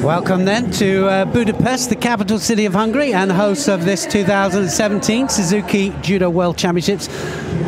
Welcome then to Budapest, the capital city of Hungary and host of this 2017 Suzuki Judo World Championships.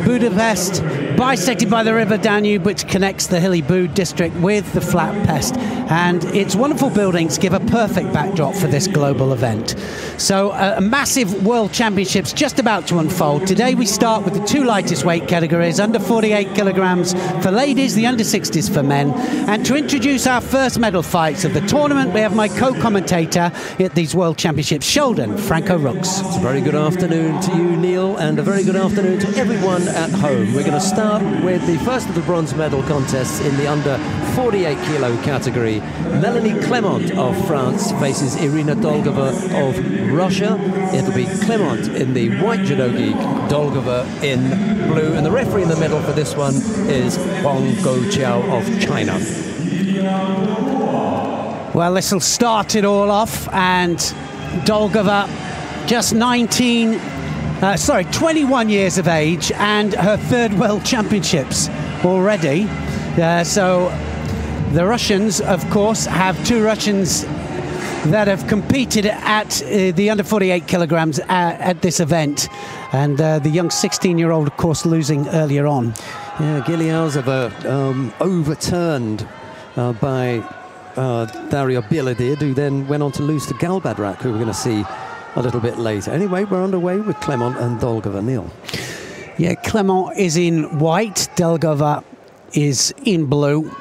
Budapest, bisected by the river Danube, which connects the hilly Bud district with the flat Pest, and its wonderful buildings give a perfect backdrop for this global event. So a massive World Championships just about to unfold. Today we start with the two lightest weight categories, under 48 kilograms for ladies, the under 60s for men. And to introduce our first medal fights of the tournament, we have my co-commentator at these World Championships, Sheldon Franco Rooks. It's a very good afternoon to you, Neil, and a very good afternoon to everyone at home. We're going to start with the first of the bronze medal contests in the under 48 kilo category. Melanie Clement of France faces Irina Dolgova of Russia. It'll be Clement in the white judogi, Dolgova in blue, and the referee in the middle for this one is Huang Go-Chiao of China. Well, this will start it all off, and Dolgova, just 21 years of age, and her third World Championships already. So the Russians, of course, have two Russians that have competed at the under 48 kilograms at this event, and the young 16-year-old, of course, losing earlier on. Yeah, Giliazova overturned by Daria Biladir, who then went on to lose to Galbadrak, who we're going to see a little bit later. Anyway, we're underway with Clement and Dolgova. Neil. Yeah, Clement is in white, Dolgova is in blue.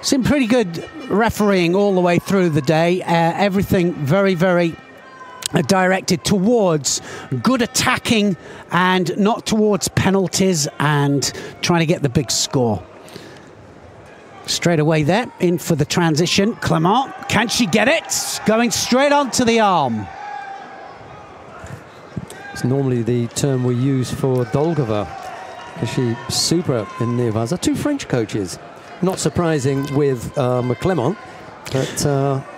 Some pretty good refereeing all the way through the day. Everything very, very directed towards good attacking and not towards penalties and trying to get the big score. Straight away there, in for the transition. Clement, can she get it? Going straight onto the arm. It's normally the term we use for Dolgova. Is she super in Nevaza? Two French coaches. Not surprising with Clement, but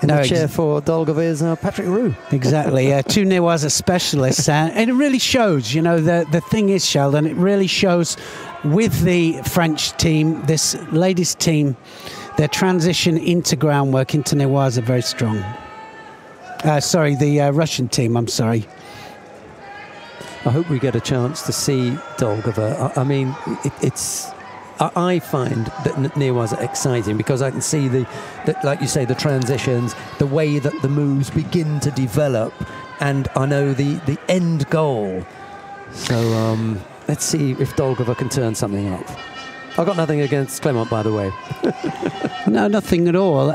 in the chair for Dolgova is Patrick Roux. Exactly, two Newaza specialists. And it really shows, you know, the thing is, Sheldon, it really shows with the French team, this ladies team, their transition into groundwork, into Newaza, very strong. Sorry, the Russian team, I'm sorry. I hope we get a chance to see Dolgova. I mean, I find that Newaza exciting because I can see like you say, the transitions, the way that the moves begin to develop, and I know the end goal. So let's see if Dolgova can turn something up. I've got nothing against Clement, by the way. No, nothing at all.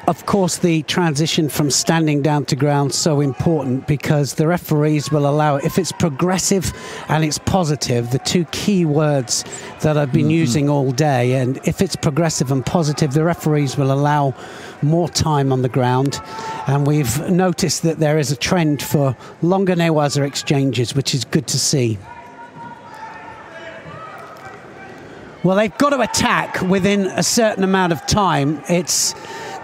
Of course, the transition from standing down to ground so important because the referees will allow it. If it's progressive and it's positive, the two key words that I've been using all day, and if it's progressive and positive, the referees will allow more time on the ground. And we've noticed that there is a trend for longer Newaza exchanges, which is good to see. Well, they've got to attack within a certain amount of time. It's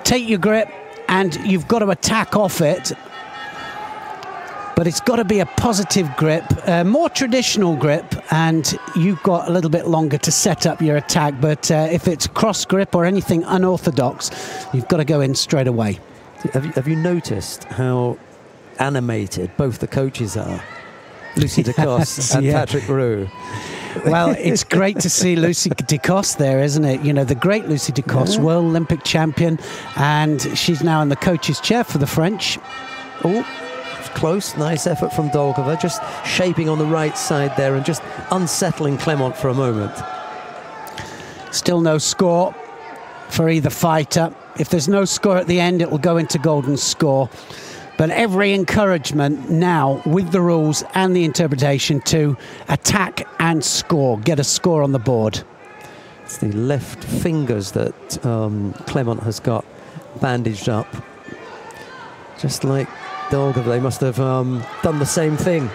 take your grip and you've got to attack off it. But it's got to be a positive grip, a more traditional grip, and you've got a little bit longer to set up your attack. But if it's cross grip or anything unorthodox, you've got to go in straight away. Have you noticed how animated both the coaches are? Lucy DeCoste and yeah. Patrick Roux. Well, it's great to see Lucy Ducoste there, isn't it? You know, the great Lucy Ducoste, world Olympic champion, and she's now in the coach's chair for the French. Oh, close, nice effort from Dolgova, just shaping on the right side there and just unsettling Clement for a moment. Still no score for either fighter. If there's no score at the end, it will go into golden score. But every encouragement now with the rules and the interpretation to attack and score, get a score on the board. It's the left fingers that Clement has got bandaged up. Just like Dolgova, they must have done the same thing.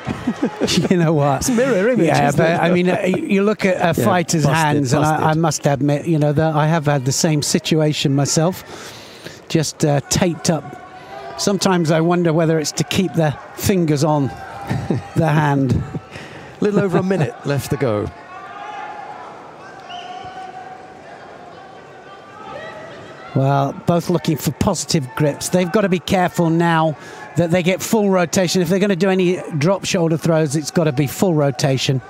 You know what? It's a mirror image. Yeah, but I mean, you look at a fighter's hands, and I must admit, you know, that I have had the same situation myself, just taped up. Sometimes I wonder whether it's to keep the fingers on the hand. A little over a minute left to go. Well, both looking for positive grips. They've got to be careful now that they get full rotation. If they're going to do any drop shoulder throws, it's got to be full rotation.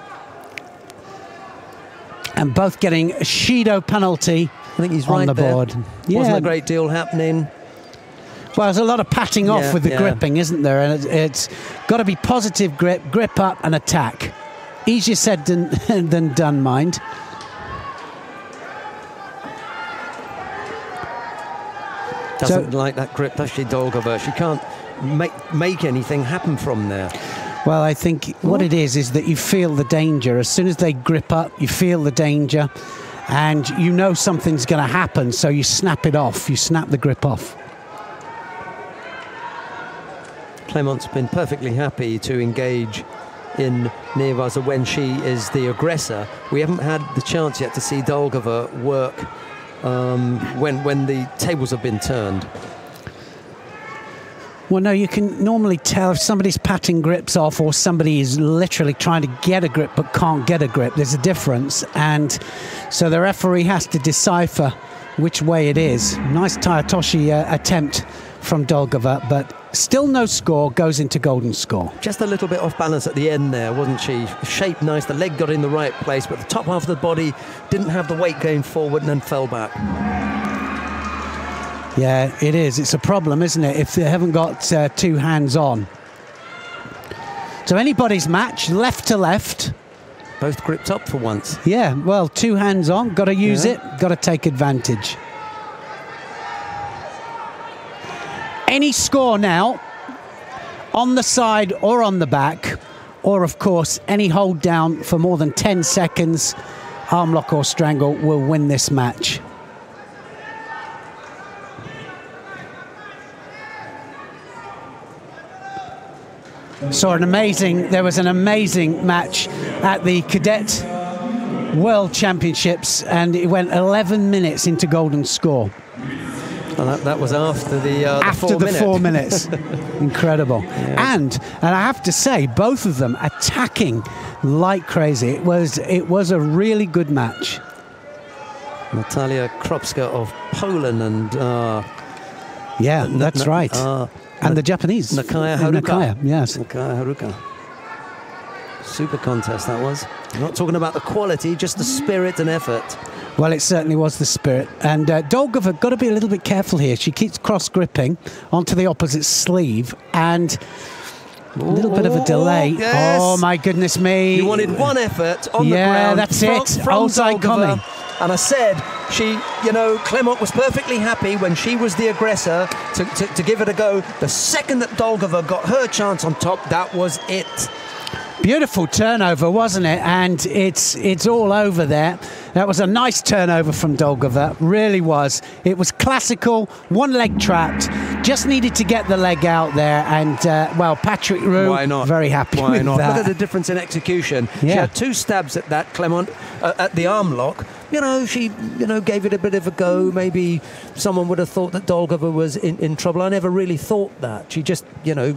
And both getting a Judo penalty I think he's on right the board. There. Yeah. Wasn't a great deal happening. Well, there's a lot of patting off with the gripping, isn't there? And it's got to be positive grip up and attack. Easier said than done, mind. Doesn't like that grip, does she, Dolgova? She can't make anything happen from there. Well, I think what it is that you feel the danger. As soon as they grip up, you feel the danger, and you know something's going to happen, so you snap it off. You snap the grip off. Clement's been perfectly happy to engage in Niewaza when she is the aggressor. We haven't had the chance yet to see Dolgova work when the tables have been turned. Well, no, you can normally tell if somebody's patting grips off or somebody is literally trying to get a grip but can't get a grip. There's a difference, and so the referee has to decipher which way it is. Nice Tayatoshi attempt from Dolgova, but still no score, goes into golden score. Just a little bit off balance at the end there, wasn't she? Shape nice, the leg got in the right place, but the top half of the body didn't have the weight going forward and then fell back. Yeah, it is. It's a problem, isn't it, if they haven't got two hands on. So anybody's match, left to left. Both gripped up for once. Yeah, well, two hands on, got to use it, got to take advantage. Any score now, on the side or on the back, or of course, any hold down for more than 10 seconds, arm lock or strangle will win this match. There was an amazing match at the Cadet World Championships, and it went 11 minutes into golden score. Well, that was after the 4 minutes. Incredible. Yeah. And I have to say, both of them attacking like crazy. It was a really good match. Natalia Kropska of Poland and yeah, that's right. And the Japanese. Nakaya Haruka. Nakaya, yes. Nakaya Haruka. Super contest that was. I'm not talking about the quality, just the spirit and effort. Well, it certainly was the spirit. And Dolgova got to be a little bit careful here. She keeps cross-gripping onto the opposite sleeve, and a little bit of a delay. Yes. Oh, my goodness me. You wanted one effort on the ground. Yeah, that's it. Onside coming. And I said, Clement was perfectly happy when she was the aggressor to give it a go. The second that Dolgova got her chance on top, that was it. Beautiful turnover, wasn't it? And it's all over there. That was a nice turnover from Dolgova, really was. It was classical, one leg trapped, just needed to get the leg out there, and well, Patrick Roux, very happy with that. Look at the difference in execution. Yeah. She had two stabs at that, Clement, at the arm lock. She gave it a bit of a go. Maybe someone would have thought that Dolgova was in trouble. I never really thought that. She just,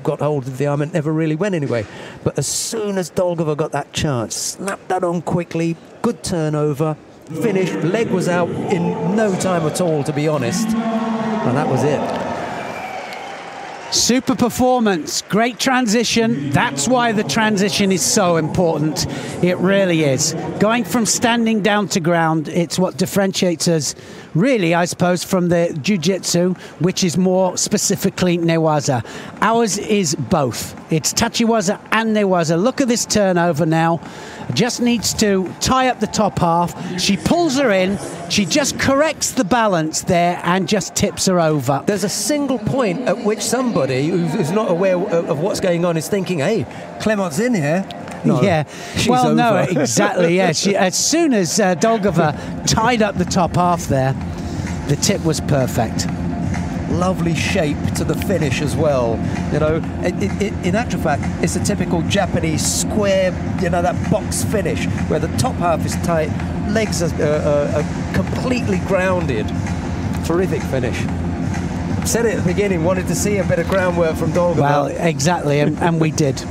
got hold of the arm and never really went anyway. But as soon as Dolgova got that chance, snapped that on quickly, good turnover, finished, leg was out in no time at all, to be honest. And that was it. Super performance, great transition. That's why the transition is so important. It really is. Going from standing down to ground, it's what differentiates us, really, I suppose, from the jiu-jitsu, which is more specifically newaza. Ours is both. It's tachiwaza and newaza. Look at this turnover now. Just needs to tie up the top half. She pulls her in. She just corrects the balance there and just tips her over. There's a single point at which somebody who's not aware of what's going on is thinking, hey, Clement's in here. No, yeah, well, over. No, exactly, yeah. As soon as Dolgova tied up the top half there, the tip was perfect. Lovely shape to the finish as well. You know, in actual fact, it's a typical Japanese square, you know, that box finish where the top half is tight, legs are completely grounded. Terrific finish. Said it at the beginning, wanted to see a bit of groundwork from Dolgova. Well, exactly, and we did.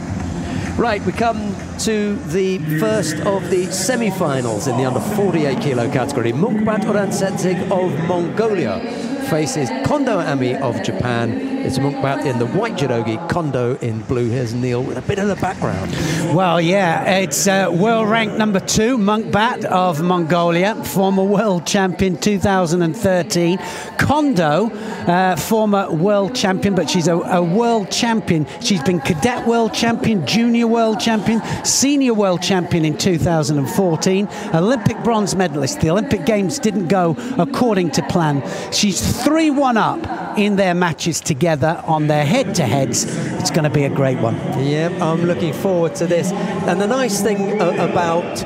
Right, we come to the first of the semi-finals in the under 48 kilo category. Mukbat Uransetzig of Mongolia faces Kondo Ami of Japan. It's Mukbat in the white judogi, Kondo in blue. Here's Neil with a bit of the background. Well, yeah, it's world rank number 2, Mukbat of Mongolia, former world champion 2013. Kondo, former world champion, but she's a world champion. She's been cadet world champion, junior world champion, senior world champion in 2014, Olympic bronze medalist. The Olympic Games didn't go according to plan. She's 3-1 up in their matches together on their head-to-heads. It's going to be a great one. Yeah, I'm looking forward to this. And the nice thing about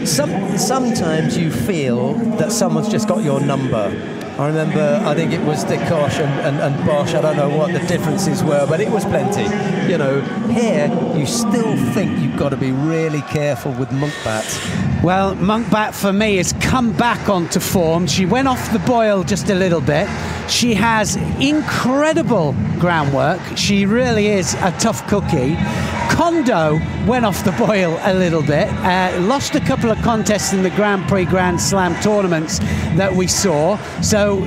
sometimes you feel that someone's just got your number. I remember, I think it was Dekosh and Bosch, I don't know what the differences were, but it was plenty. You know, here, you still think you've got to be really careful with Mukbat. Well, Mukbat, for me, has come back onto form. She went off the boil just a little bit. She has incredible groundwork. She really is a tough cookie. Kondo went off the boil a little bit, lost a couple of contests in the Grand Prix Grand Slam tournaments that we saw. So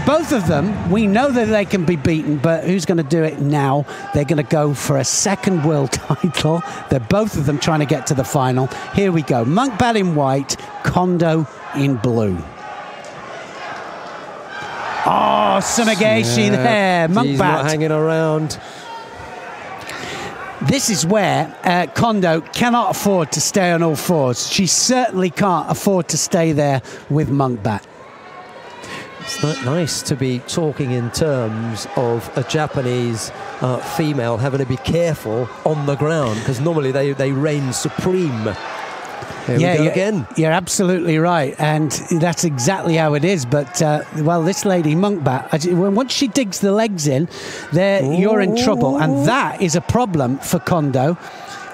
both of them, we know that they can be beaten, but who's going to do it now? They're going to go for a second world title. They're both of them trying to get to the final. Here we go. Mukbat in white, Kondo in blue. Oh, Sumigashi there. Mukbat. He's not hanging around. This is where Kondo cannot afford to stay on all fours. She certainly can't afford to stay there with Mukbat. It's not nice to be talking in terms of a Japanese female having to be careful on the ground, because normally they reign supreme. Here we go again. You're absolutely right, and that's exactly how it is. But well, this lady Mukbat, once she digs the legs in, you're in trouble, and that is a problem for Kondo,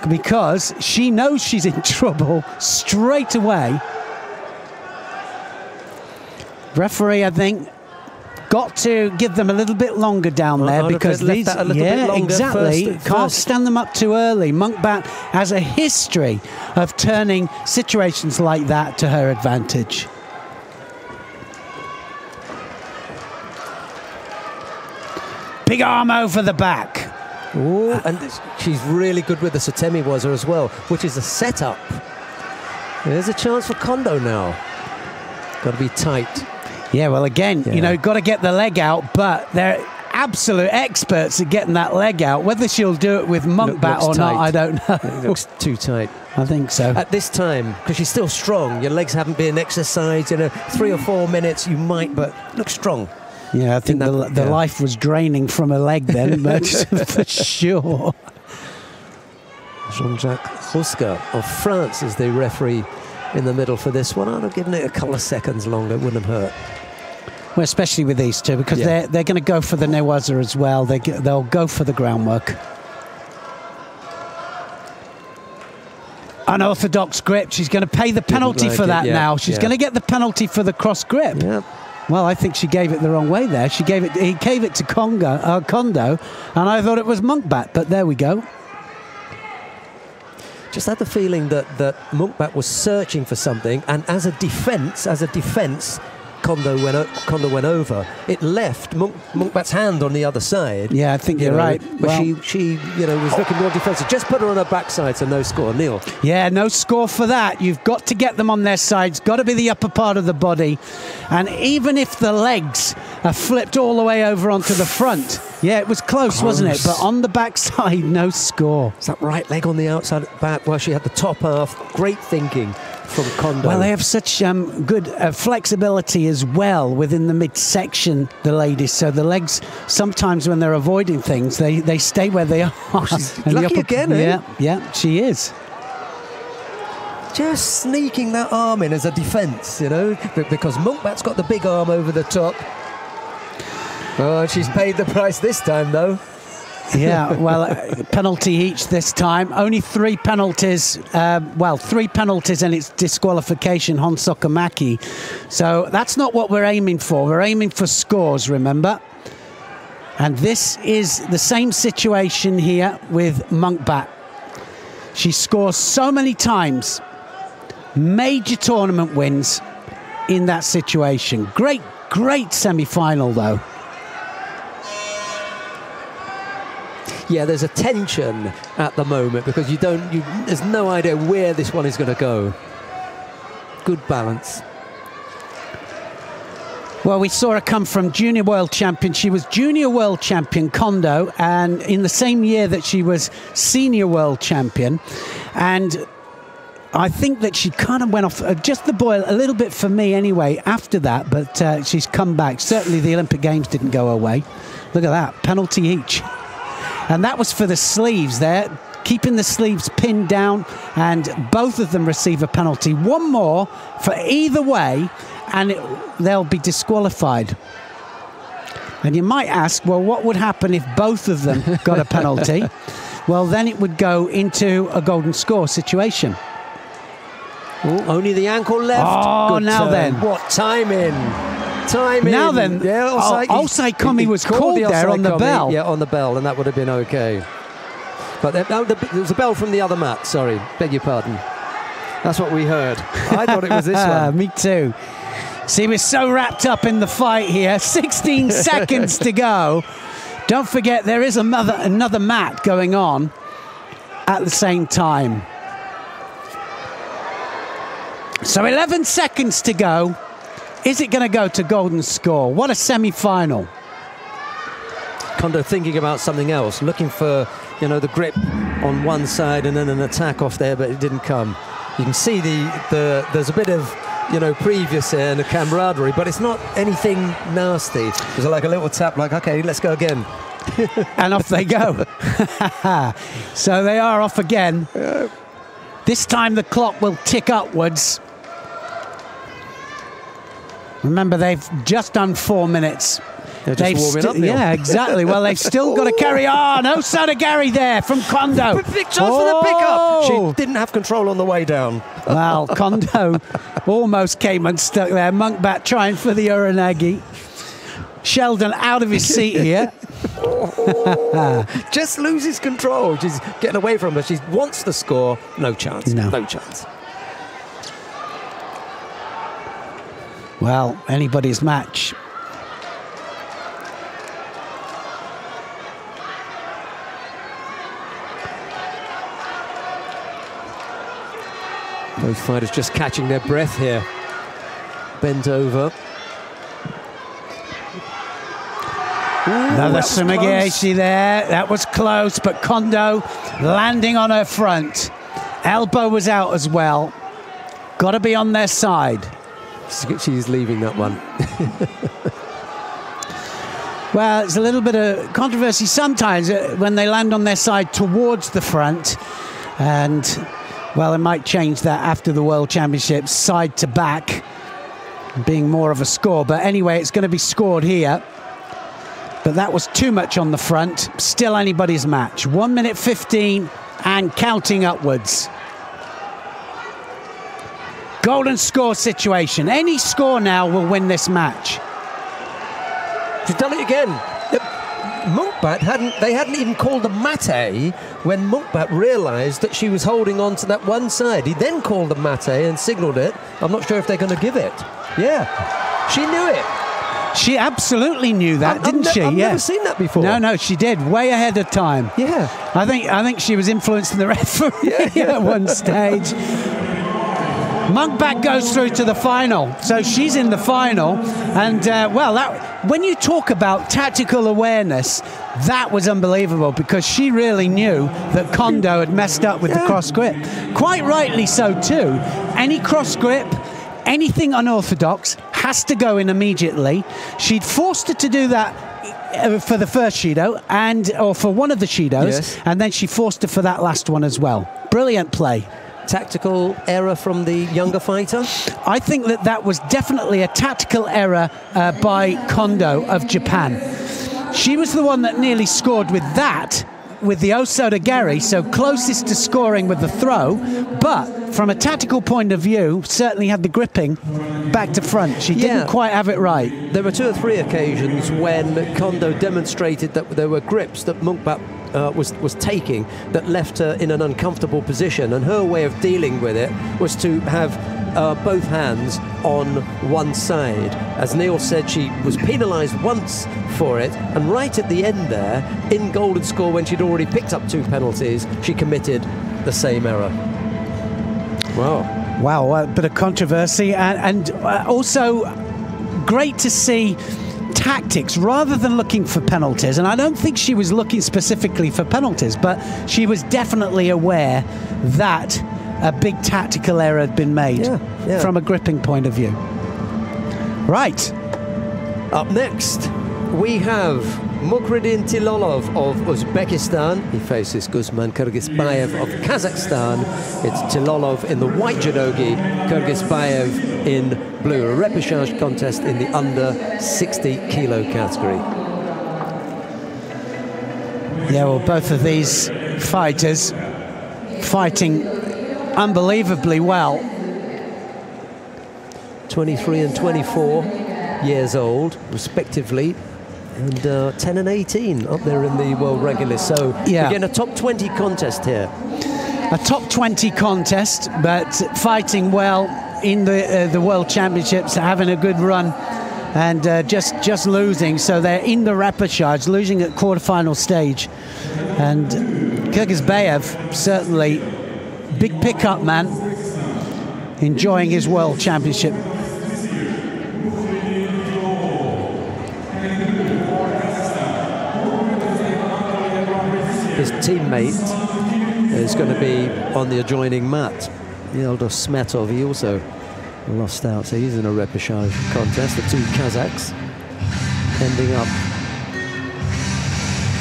because she knows she's in trouble straight away. Referee, I think, got to give them a little bit longer down there, because these, exactly, can't stand them up too early. Mukbat has a history of turning situations like that to her advantage. Big arm over the back. Ooh, and she's really good with the Tatami waza as well, which is a setup. There's a chance for Kondo now. Got to be tight. Yeah, well, again, you know, got to get the leg out, but they're absolute experts at getting that leg out. Whether she'll do it with Mukbat or not, I don't know. It looks too tight. I think so. At this time, because she's still strong, your legs haven't been exercised in 3 or 4 minutes, you might, but look strong. Yeah, I think the life was draining from her leg then, but for sure. Jean-Jacques Ruska of France is the referee in the middle for this one. I'd have given it a couple of seconds longer, it wouldn't have hurt. Well, especially with these two, because they're going to go for the newaza as well. They'll go for the groundwork. Unorthodox grip. She's going to pay the penalty for that now. She's going to get the penalty for the cross grip. Yep. Well, I think she gave it the wrong way there. He gave it to Kondo, and I thought it was Mukbat, but there we go. Just had the feeling that Mukbat was searching for something, and as a defence, Kondo went over, it left Munkbat's hand on the other side. Yeah, I think you're right. But she was looking more defensive. Just put her on her backside, so no score. Neil. Yeah, no score for that. You've got to get them on their sides. Got to be the upper part of the body. And even if the legs are flipped all the way over onto the front, yeah, it was close, wasn't it? But on the backside, no score. It's that right leg on the outside back while she had the top half. Great thinking from Kondo. Well, they have such good flexibility as well within the midsection, the ladies. So the legs, sometimes when they're avoiding things, they stay where they are. Oh, she's lucky again, eh? Yeah, she is. Just sneaking that arm in as a defence, because Munkbat's got the big arm over the top. Oh, she's paid the price this time, though. Yeah, well, penalty each this time. Only 3 penalties. 3 penalties and it's disqualification, Honsokamaki. So that's not what we're aiming for. We're aiming for scores, remember? And this is the same situation here with Munkbat. She scores so many times. Major tournament wins in that situation. Great semi-final, though. Yeah, there's a tension at the moment because there's no idea where this one is going to go. Good balance. Well, we saw her come from Junior World Champion. She was Junior World Champion, Kondo, and in the same year that she was Senior World Champion. And I think that she kind of went off just the boil a little bit for me anyway after that, but she's come back. Certainly the Olympic Games didn't go away. Look at that, penalty each. And that was for the sleeves there, keeping the sleeves pinned down, and both of them receive a penalty. One more for either way, and they'll be disqualified. And you might ask, well, what would happen if both of them got a penalty? Well, then it would go into a golden score situation. Ooh, only the ankle left. Oh, good now turn. then. What timing. Now then, yeah, Osai Komi was called there on the bell. Yeah, on the bell, and that would have been okay. But there was a bell from the other mat, sorry, beg your pardon. That's what we heard. I thought it was this one. Me too. See, we're so wrapped up in the fight here. 16 seconds to go. Don't forget, there is another mat going on at the same time. So 11 seconds to go. Is it going to go to golden score? What a semi-final. Kondo thinking about something else, looking for, the grip on one side and then an attack off there, but it didn't come. You can see there's a bit of, previous and a camaraderie, but it's not anything nasty. There's like a little tap, like, okay, let's go again. And off they go. So they are off again. This time the clock will tick upwards. Remember, they've just done 4 minutes. They're just warming up, Neil. Yeah, exactly. Well, they've still got to carry on. Osada Gary there from Kondo. Big chance for the pickup. She didn't have control on the way down. Well, Kondo almost came unstuck there. Munkbat trying for the Uranagi. Sheldon out of his seat here. Just loses control. She's getting away from her. She wants the score. No chance. No chance. Well, anybody's match. Both fighters just catching their breath here. Bent over. Another Sumigaeshi there. That was close, but Kondo landing on her front. Elbow was out as well. Got to be on their side. She's leaving that one. Well, it's a little bit of controversy sometimes when they land on their side towards the front. And, well, they might change that after the World Championships, side to back, being more of a score. But anyway, it's going to be scored here. But that was too much on the front. Still anybody's match. 1 minute 15 and counting upwards. Golden score situation. Any score now will win this match. She's done it again. Munkbat hadn't even called a mate when Munkbat realised that she was holding on to that one side. He then called a mate and signalled it. I'm not sure if they're going to give it. Yeah. She knew it. She absolutely knew that, didn't she? I've never seen that before. No, she did. Way ahead of time. Yeah. I think she was influencing the referee at one stage. Monkback goes through to the final. So she's in the final. And, when you talk about tactical awareness, that was unbelievable because she really knew that Kondo had messed up with the cross grip. Quite rightly so, too. Any cross grip, anything unorthodox, has to go in immediately. She'd forced her to do that for the first Shido, or for one of the Shidos, and then she forced her for that last one as well. Brilliant play. Tactical error from the younger fighter? I think that was definitely a tactical error by Kondo of Japan. She was the one that nearly scored with that, with the Osoda Gari, so closest to scoring with the throw, but from a tactical point of view, certainly had the gripping back to front. She didn't quite have it right. There were 2 or 3 occasions when Kondo demonstrated that there were grips that Monkback was taking that left her in an uncomfortable position, and her way of dealing with it was to have both hands on one side. As Neil said, she was penalised once for it, and right at the end there, in golden score, when she'd already picked up 2 penalties, she committed the same error. Wow, a bit of controversy, and also great to see tactics rather than looking for penalties. And I don't think she was looking specifically for penalties, but she was definitely aware that a big tactical error had been made from a gripping point of view. Right. Up next, we have Mukhriddin Tilolov of Uzbekistan. He faces Guzman Kyrgyzbayev of Kazakhstan. It's Tilolov in the white judogi, Kyrgyzbayev in blue. A repechage contest in the under 60 kilo category. Yeah, well, both of these fighters fighting unbelievably well. 23 and 24 years old, respectively. And 10 and 18 up there in the world regulars. So again, a top 20 contest here. A top 20 contest, but fighting well in the World Championships, having a good run, and just losing. So they're in the repechage, losing at quarterfinal stage. And Kyrgyzbayev, certainly big pickup man, enjoying his World Championship. His teammate is going to be on the adjoining mat. Yeldo Smetov, he also lost out, so he's in a repechage contest. The 2 Kazakhs ending up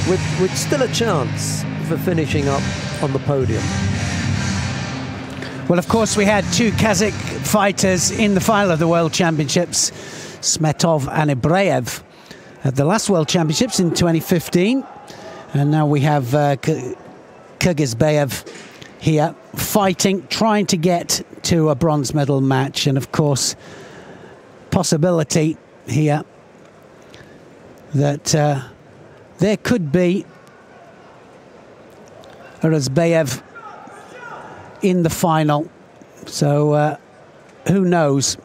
with still a chance for finishing up on the podium. Well, of course, we had 2 Kazakh fighters in the final of the World Championships, Smetov and Ibreev, at the last World Championships in 2015. And now we have Kyrgyzbayev here fighting, trying to get to a bronze medal match. And of course, possibility here that there could be a Razbayev in the final. So who knows?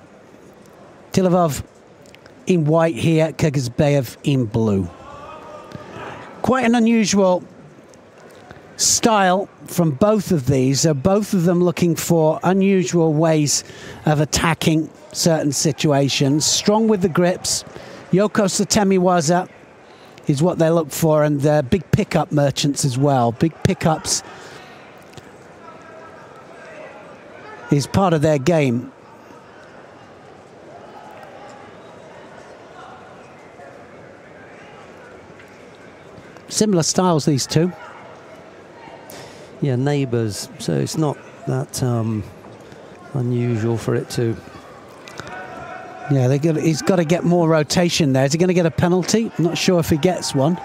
Tilovov in white here, Kyrgyzbayev in blue. Quite an unusual style from both of these. Both of them looking for unusual ways of attacking certain situations. Strong with the grips. Yoko Satemiwaza is what they look for, and they're big pickup merchants as well. Big pickups is part of their game. Similar styles, these 2. Yeah, neighbours, so it's not that unusual for it to... Yeah, he's got to get more rotation there. Is he going to get a penalty? I'm not sure if he gets one.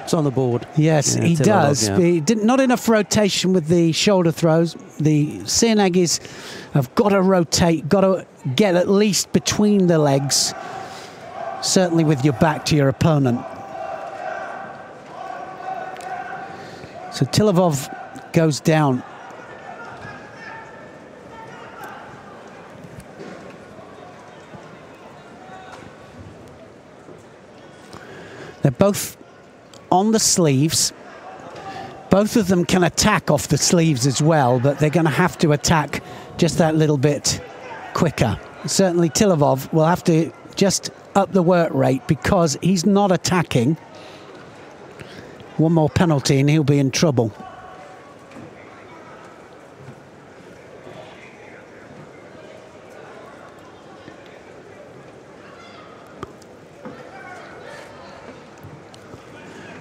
It's on the board. Yes, he does. But he not enough rotation with the shoulder throws. The Sianagis have got to rotate, got to get at least between the legs, certainly with your back to your opponent. So Tilovov goes down. They're both on the sleeves. Both of them can attack off the sleeves as well, but they're going to have to attack just that little bit quicker. Certainly Tilovov will have to just up the work rate because he's not attacking. One more penalty and he'll be in trouble.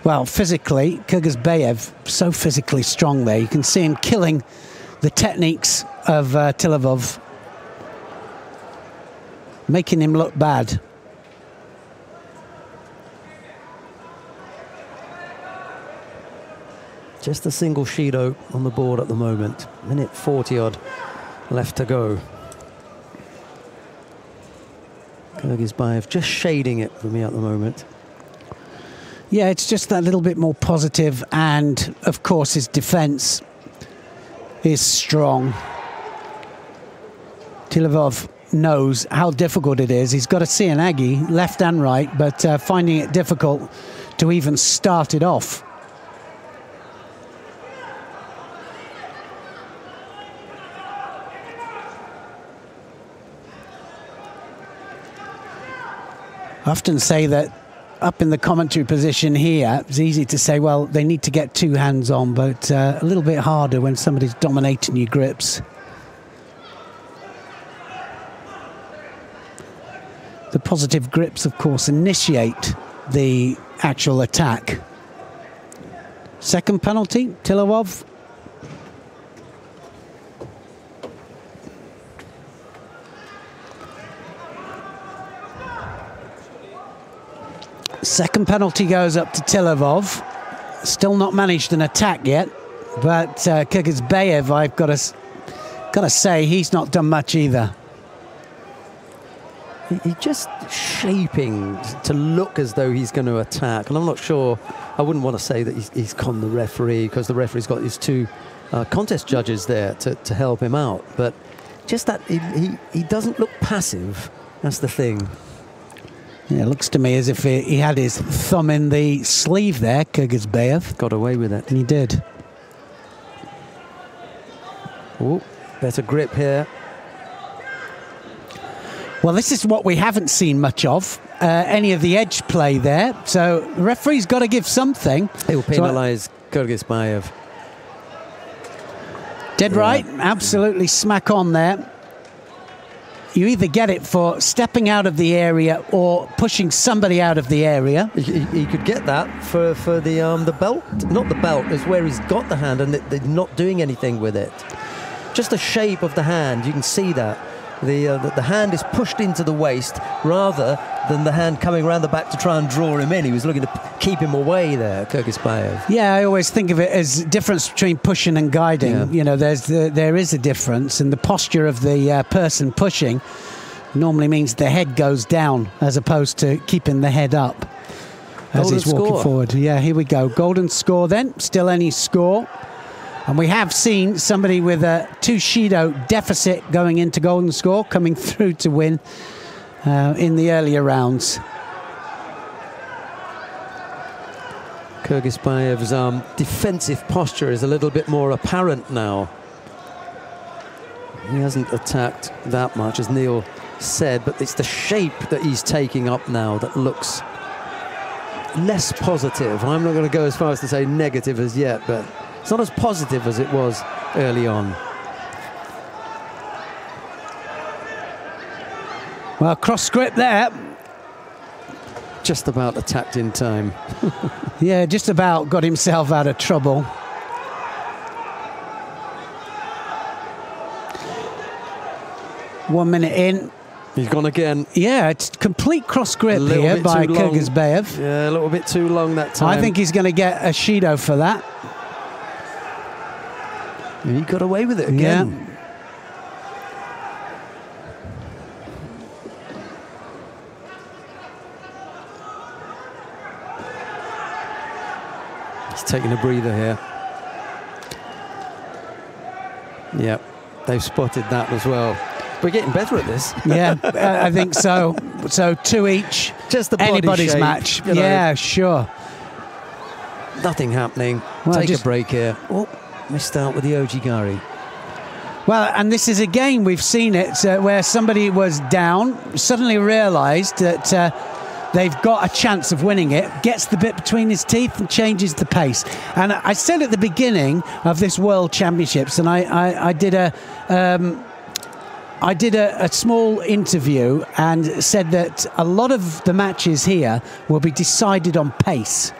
Well, physically, Kyrgyzbayev, so physically strong there. You can see him killing the techniques of Tilovov, making him look bad. Just a single Shido on the board at the moment. Minute 40 odd left to go. Kyrgyzbayev just shading it for me at the moment. Yeah, it's just that little bit more positive, and of course his defense is strong. Tilovov knows how difficult it is. He's got a Sianagi, left and right, but finding it difficult to even start it off. I often say that up in the commentary position here, it's easy to say, well, they need to get two hands on, but a little bit harder when somebody's dominating your grips. The positive grips, of course, initiate the actual attack. Second penalty, Tilovov. Second penalty goes up to Tilovov. Still not managed an attack yet, but Kyrgyzbayev, I've got to say, he's not done much either. He's just shaping to look as though he's going to attack, and I'm not sure. I wouldn't want to say that he's conned the referee, because the referee's got his two contest judges there to help him out. But just that he doesn't look passive. That's the thing. Yeah, it looks to me as if he had his thumb in the sleeve there, Kyrgyzbayev. Got away with it. And he did. Oh, better grip here. Well, this is what we haven't seen much of, any of the edge play there. So the referee's got to give something. He'll penalise Kyrgyzbayev. Dead right, absolutely smack on there. You either get it for stepping out of the area or pushing somebody out of the area. He could get that for the belt. Not the belt, is where he's got the hand and they're not doing anything with it. Just the shape of the hand, you can see that. The hand is pushed into the waist rather than the hand coming around the back to try and draw him in. He was looking to keep him away there, Kyrgyzbayev. Yeah, I always think of it as difference between pushing and guiding. Yeah. You know, there is a difference, and the posture of the person pushing normally means the head goes down as opposed to keeping the head up as he's walking forward. Yeah, here we go. Golden score then, still any score. And we have seen somebody with a 2 Shido deficit going into golden score, coming through to win in the earlier rounds. Kyrgyzbayev's defensive posture is a little bit more apparent now. He hasn't attacked that much, as Neil said, but it's the shape that he's taking up now that looks less positive. I'm not going to go as far as to say negative as yet, but it's not as positive as it was early on. Well, cross grip there. Just about attacked in time. Yeah, just about got himself out of trouble. One minute in. He's gone again. Yeah, it's complete cross grip here by Kyrgyzbayev. Yeah, a little bit too long that time. I think he's going to get a Shido for that. He got away with it again. Yeah. He's taking a breather here. Yep, they've spotted that as well. We're getting better at this. Yeah, I think so. So 2 each. Just the body anybody's shape, match. You know. Yeah, sure. Nothing happening. Well, Take a break here. Oh, missed out with the Ojigari. Well, and this is again, we've seen it where somebody was down, suddenly realised that they've got a chance of winning it, gets the bit between his teeth and changes the pace. And I said at the beginning of this World Championships, and I did a small interview and said that a lot of the matches here will be decided on pace.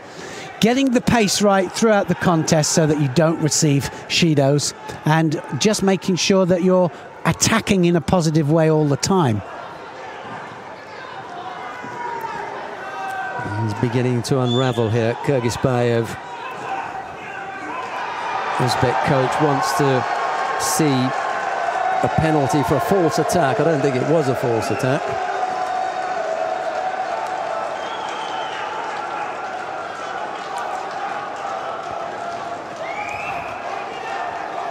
Getting the pace right throughout the contest so that you don't receive Shidos, and just making sure that you're attacking in a positive way all the time. He's beginning to unravel here, Kyrgyzbayev. Uzbek coach wants to see a penalty for a false attack. I don't think it was a false attack.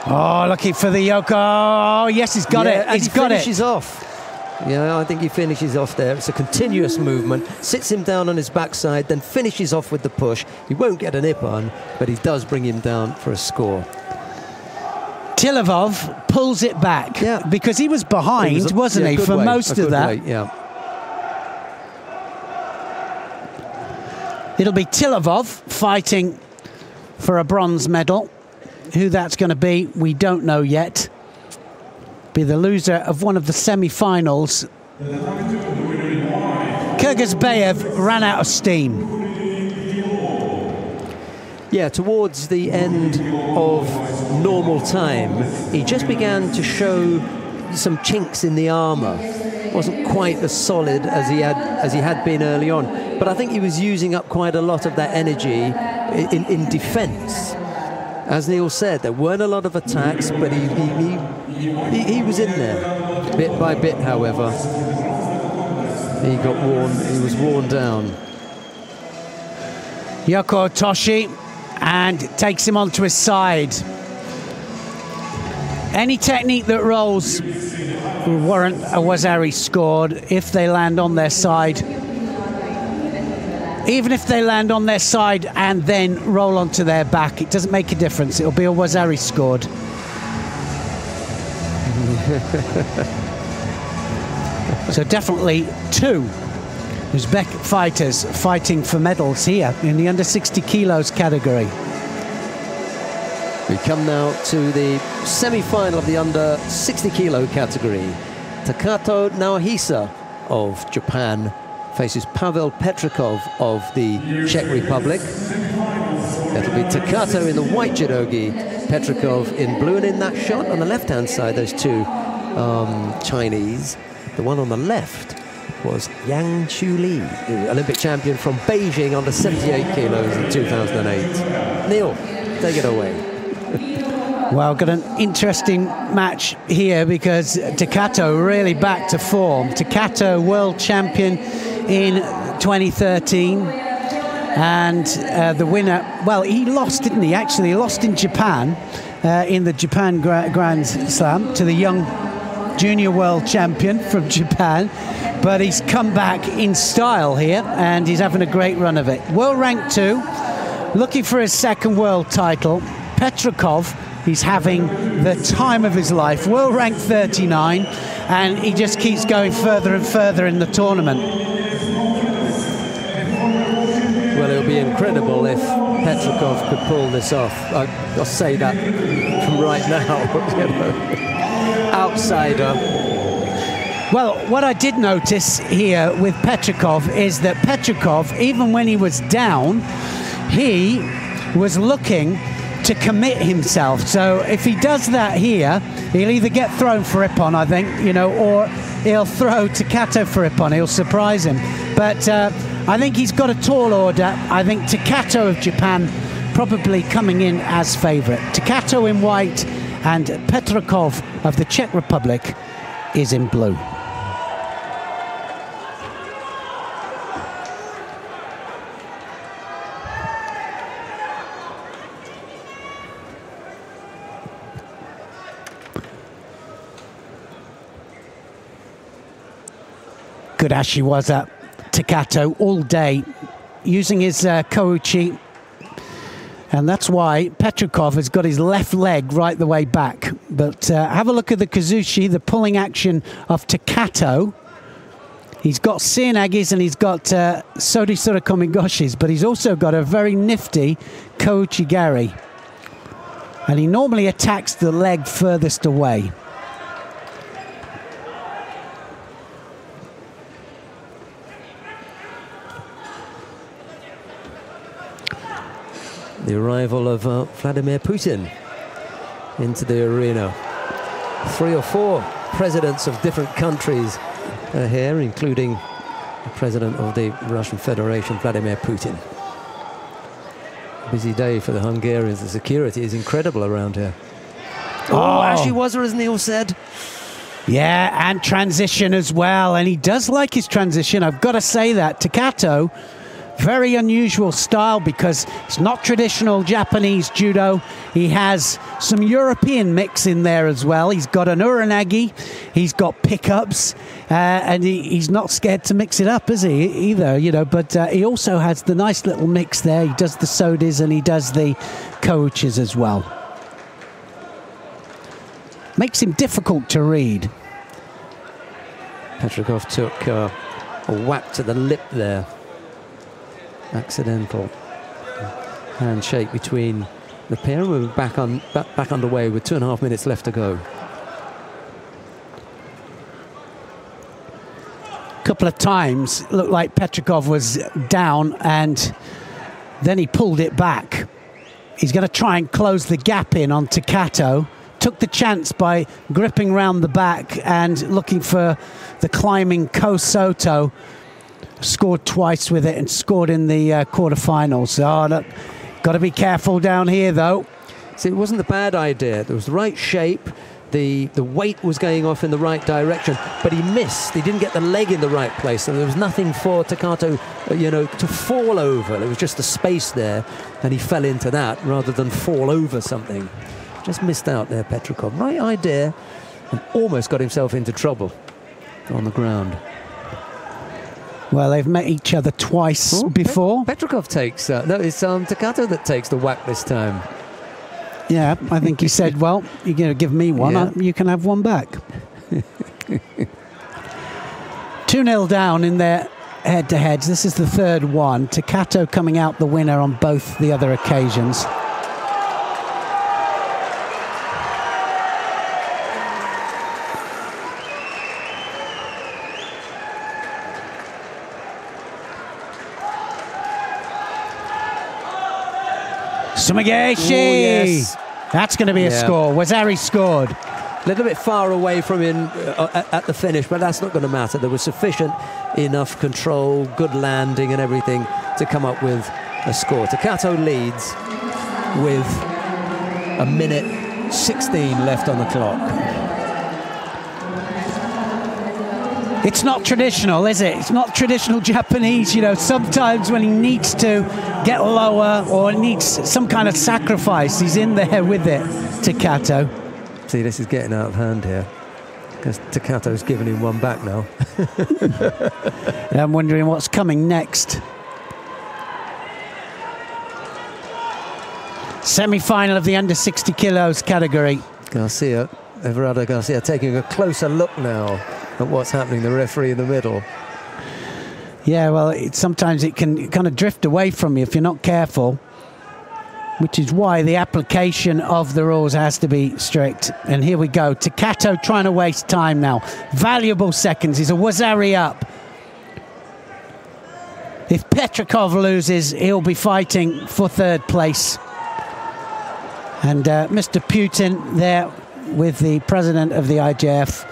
Oh, looking for the yoke. Oh, yes, he's got it. He's got it. He finishes off. Yeah, I think he finishes off there. It's a continuous movement. Sits him down on his backside, then finishes off with the push. He won't get an ippon, but he does bring him down for a score. Tilavov pulls it back, because he was behind, wasn't he, for most of that. Yeah. It'll be Tilavov fighting for a bronze medal. Who that's going to be, we don't know yet. Be the loser of one of the semi-finals. Kyrgyzbayev ran out of steam. Yeah, towards the end of normal time, he just began to show some chinks in the armour. Wasn't quite as solid as he had been early on, but I think he was using up quite a lot of that energy in defence. As Neil said, there weren't a lot of attacks, but he was in there. Bit by bit, however, he was worn down. Yoko Toshi, and takes him onto his side. Any technique that rolls will warrant a Wazari scored if they land on their side. Even if they land on their side and then roll onto their back, it doesn't make a difference. It'll be a Wazari scored. So definitely two Uzbek fighters fighting for medals here in the under 60 kilos category. We come now to the semi-final of the under 60 kilo category. Takato Naohisa of Japan faces Pavel Petrikov of the Czech Republic. That'll be Takato in the white judogi, Petrikov in blue, and in that shot on the left-hand side, those two Chinese. The one on the left was Yang Chu Li, the Olympic champion from Beijing under 78 kilos in 2008. Neil, take it away. Well, got an interesting match here because Takato really back to form. Takato, world champion in 2013, and the winner, well, he lost, didn't he? Actually, he lost in Japan, in the Japan Grand Slam to the young junior world champion from Japan, but he's come back in style here, and he's having a great run of it. World rank 2, looking for his second world title. Petrikov, he's having the time of his life. World rank 39, and he just keeps going further and further in the tournament. Well, it would be incredible if Petrikov could pull this off. I'll say that from right now. You know. Outsider. Well, what I did notice here with Petrikov is that Petrikov, even when he was down, he was looking to commit himself. So if he does that here, he'll either get thrown for ippon, I think, you know, or he'll throw Takato for ippon. He'll surprise him. But I think he's got a tall order. I think Takato of Japan probably coming in as favourite. Takato in white and Petrikov of the Czech Republic is in blue. good Ashiwaza Takato all day, using his kouchi. And that's why Petrikov has got his left leg right the way back. But have a look at the kazushi, the pulling action of Takato. He's got seoi-nagis and he's got sori sora komigoshis, but he's also got a very nifty kouchi gari. And he normally attacks the leg furthest away. The arrival of Vladimir Putin into the arena. 3 or 4 presidents of different countries are here, including the president of the Russian Federation, Vladimir Putin. Busy day for the Hungarians. The security is incredible around here. Oh, Ashiwaza, as Neil said. Yeah, and transition as well. And he does like his transition. I've got to say that. Takato, very unusual style because it's not traditional Japanese judo. He has some European mix in there as well. He's got an uranagi, he's got pickups, and he's not scared to mix it up, is he, either, you know, but he also has the nice little mix there. He does the sodis and he does the kouchis as well. Makes him difficult to read. Petrikov took a whack to the lip there. Accidental handshake between the pair. We're back underway with 2.5 minutes left to go. A couple of times it looked like Petrikov was down and then he pulled it back. He's going to try and close the gap in on Takato. Took the chance by gripping round the back and looking for the climbing Kosoto. Scored twice with it and scored in the quarterfinals. Oh, look, got to be careful down here, though. See, it wasn't a bad idea. There was the right shape. The weight was going off in the right direction, but he missed. He didn't get the leg in the right place, so there was nothing for Takato, you know, to fall over. There was just a space there, and he fell into that rather than fall over something. Just missed out there, Petrikov. Right idea, and almost got himself into trouble on the ground. Well, they've met each other twice before. Petrikov takes... no, it's Takato that takes the whack this time. Yeah, I think he said, well, you're going to give me one, yeah. You can have one back. 2-0 down in their head-to-heads. This is the third one. Takato coming out the winner on both the other occasions. Sumigeshi! Yes. That's going to be a score. Wazari scored. A little bit far away from him at the finish, but that's not going to matter. There was sufficient enough control, good landing and everything to come up with a score. Takato leads with 1:16 left on the clock. It's not traditional, is it? It's not traditional Japanese. You know, sometimes when he needs to get lower or needs some kind of sacrifice, he's in there with it, Takato. See, this is getting out of hand here because Takato's given him one back now. I'm wondering what's coming next. Semi-final of the under 60 kilos category. Garcia, Everardo Garcia taking a closer look now at what's happening, the referee in the middle. Yeah, well, sometimes it can kind of drift away from you if you're not careful, which is why the application of the rules has to be strict. And here we go. Takato trying to waste time now. Valuable seconds. He's a Wazari up. If Petrikov loses, he'll be fighting for third place. And Mr. Putin there with the president of the IJF,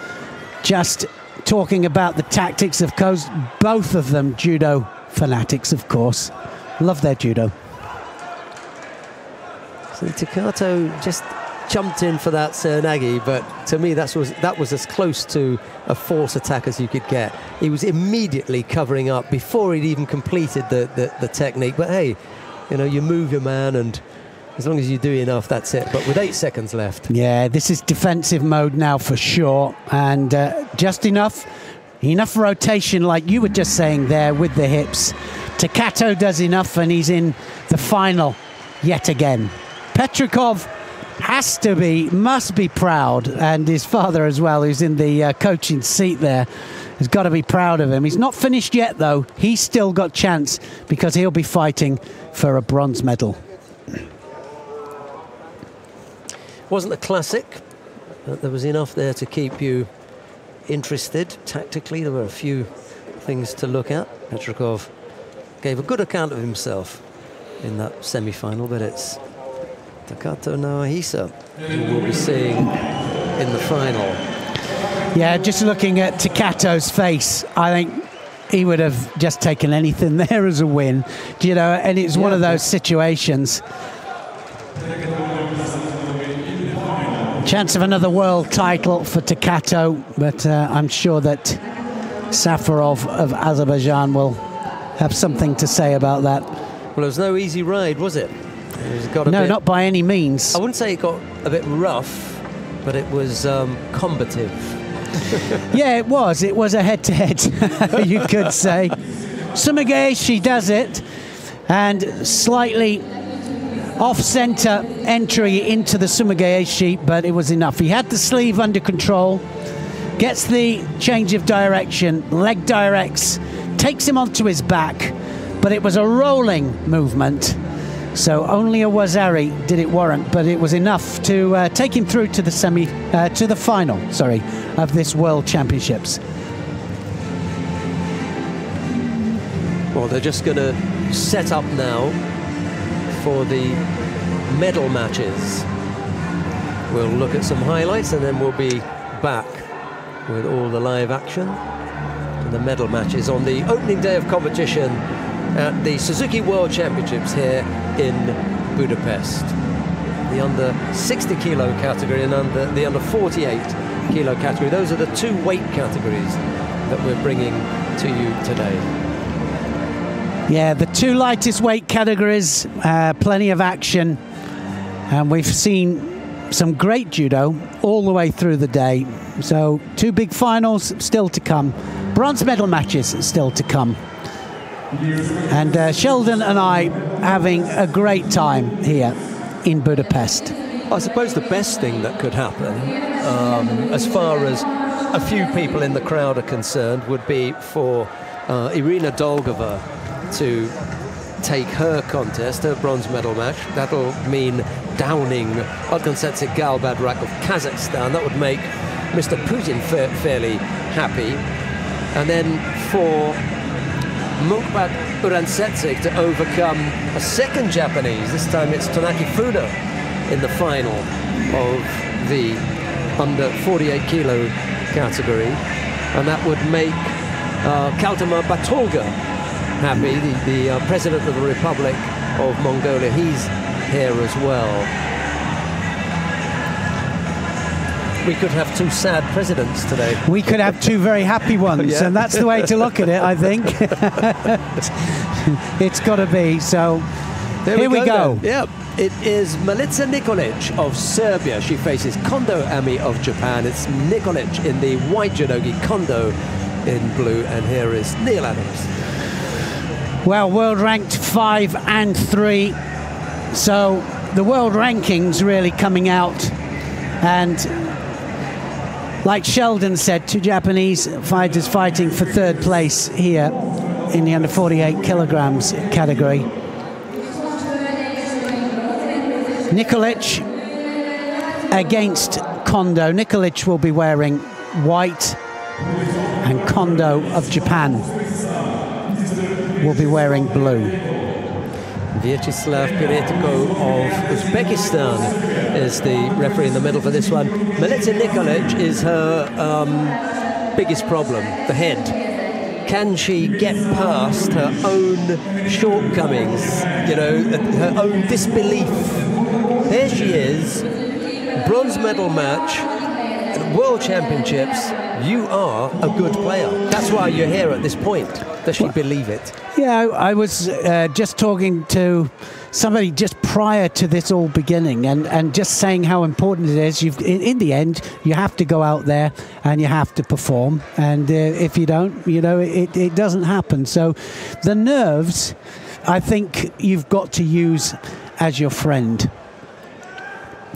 just talking about the tactics, of course. Both of them judo fanatics, of course. Love their judo. So Takato just jumped in for that seoi-nagi, but to me that was as close to a force attack as you could get. He was immediately covering up before he'd even completed the technique. But hey, you know, you move your man, and as long as you do enough, that's it. But with 8 seconds left. Yeah, this is defensive mode now for sure. And just enough. enough rotation, like you were just saying there, with the hips. Takato does enough, and he's in the final yet again. Petrikov must be proud, and his father as well, who's in the coaching seat there, has got to be proud of him. He's not finished yet, though. He's still got chance, because he'll be fighting for a bronze medal. Wasn't a classic, but there was enough there to keep you interested. Tactically, there were a few things to look at. Petrikov gave a good account of himself in that semi-final, but it's Takato Naohisa who we'll be seeing in the final. Yeah, just looking at Takato's face, I think he would have just taken anything there as a win, you know, and it's one of those situations. Chance of another world title for Takato, but I'm sure that Safarov of Azerbaijan will have something to say about that. Well, it was no easy ride, was it? No, not by any means. I wouldn't say it got a bit rough, but it was combative. Yeah, it was. It was a head-to-head, you could say. Sumigaeshi does it, and slightly off-centre entry into the Sumigaeshi, but it was enough. He had the sleeve under control, gets the change of direction, leg directs, takes him onto his back, but it was a rolling movement. So only a Wazari did it warrant, but it was enough to take him through to the final of this World Championships. Well, they're just going to set up now for the medal matches. We'll look at some highlights and then we'll be back with all the live action and the medal matches on the opening day of competition at the Suzuki World Championships here in Budapest. The under 60 kilo category and the under 48 kilo category. Those are the two weight categories that we're bringing to you today. Yeah, the two lightest weight categories, plenty of action, and we've seen some great judo all the way through the day. So two big finals still to come, bronze medal matches still to come. And Sheldon and I having a great time here in Budapest. I suppose the best thing that could happen, as far as a few people in the crowd are concerned, would be for Irina Dolgova to take her contest, her bronze medal match. That'll mean downing Otgontsetsik Galbadrak of Kazakhstan. That would make Mr. Putin fairly happy. And then for Mukbat Urantsetsik to overcome a second Japanese. This time it's Tonaki Fuda in the final of the under 48 kilo category. And that would make Kaltama Batolga happy, the President of the Republic of Mongolia. He's here as well. We could have two sad presidents today. We could have two very happy ones, yeah. And that's the way to look at it, I think. It's got to be. So here we go. Yeah, it is Milica Nikolic of Serbia. She faces Kondo Ami of Japan. It's Nikolic in the white judogi, Kondo in blue, and here is Neil Adams. Well, world ranked 5 and 3. So the world rankings really coming out, and like Sheldon said, two Japanese fighters fighting for third place here in the under 48 kilograms category. Nikolic against Kondo. Nikolic will be wearing white, and Kondo of Japan will be wearing blue. Vyacheslav Piretko of Uzbekistan is the referee in the middle for this one. Milica Nikolic is her biggest problem, the head. Can she get past her own shortcomings, you know, her own disbelief? Here she is, bronze medal match at World Championships. You are a good player. That's why you're here at this point. Does she believe it? Yeah, I was just talking to somebody just prior to this all beginning, and just saying how important it is. In the end, you have to go out there and you have to perform, and if you don't, it doesn't happen. So the nerves, I think you've got to use as your friend.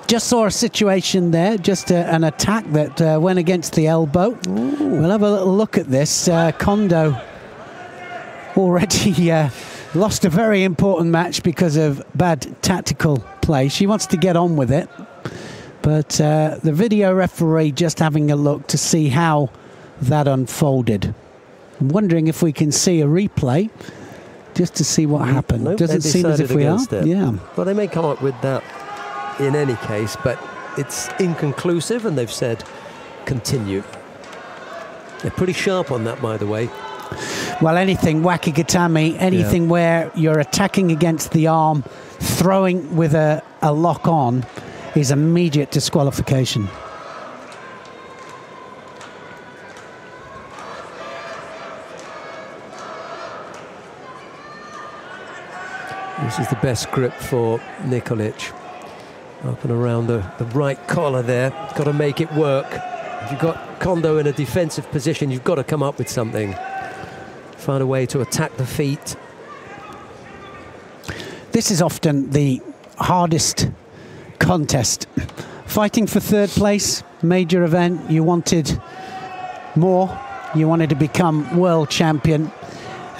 Just saw a situation there, just an attack that went against the elbow. Ooh. We'll have a little look at this. Kondo already lost a very important match because of bad tactical play. She wants to get on with it. But the video referee just having a look to see how that unfolded. I'm wondering if we can see a replay just to see what happened. Nope, doesn't seem as if we are. Yeah. Well, they may come up with that in any case, but it's inconclusive, and they've said continue. They're pretty sharp on that, by the way. Well, anything wakigatami, anything where you're attacking against the arm, throwing with a lock on, is immediate disqualification. This is the best grip for Nikolic. Up and around the right collar there. Got to make it work. If you've got Kondo in a defensive position, you've got to come up with something. Find a way to attack the feet. This is often the hardest contest. Fighting for third place, major event. You wanted more. You wanted to become world champion.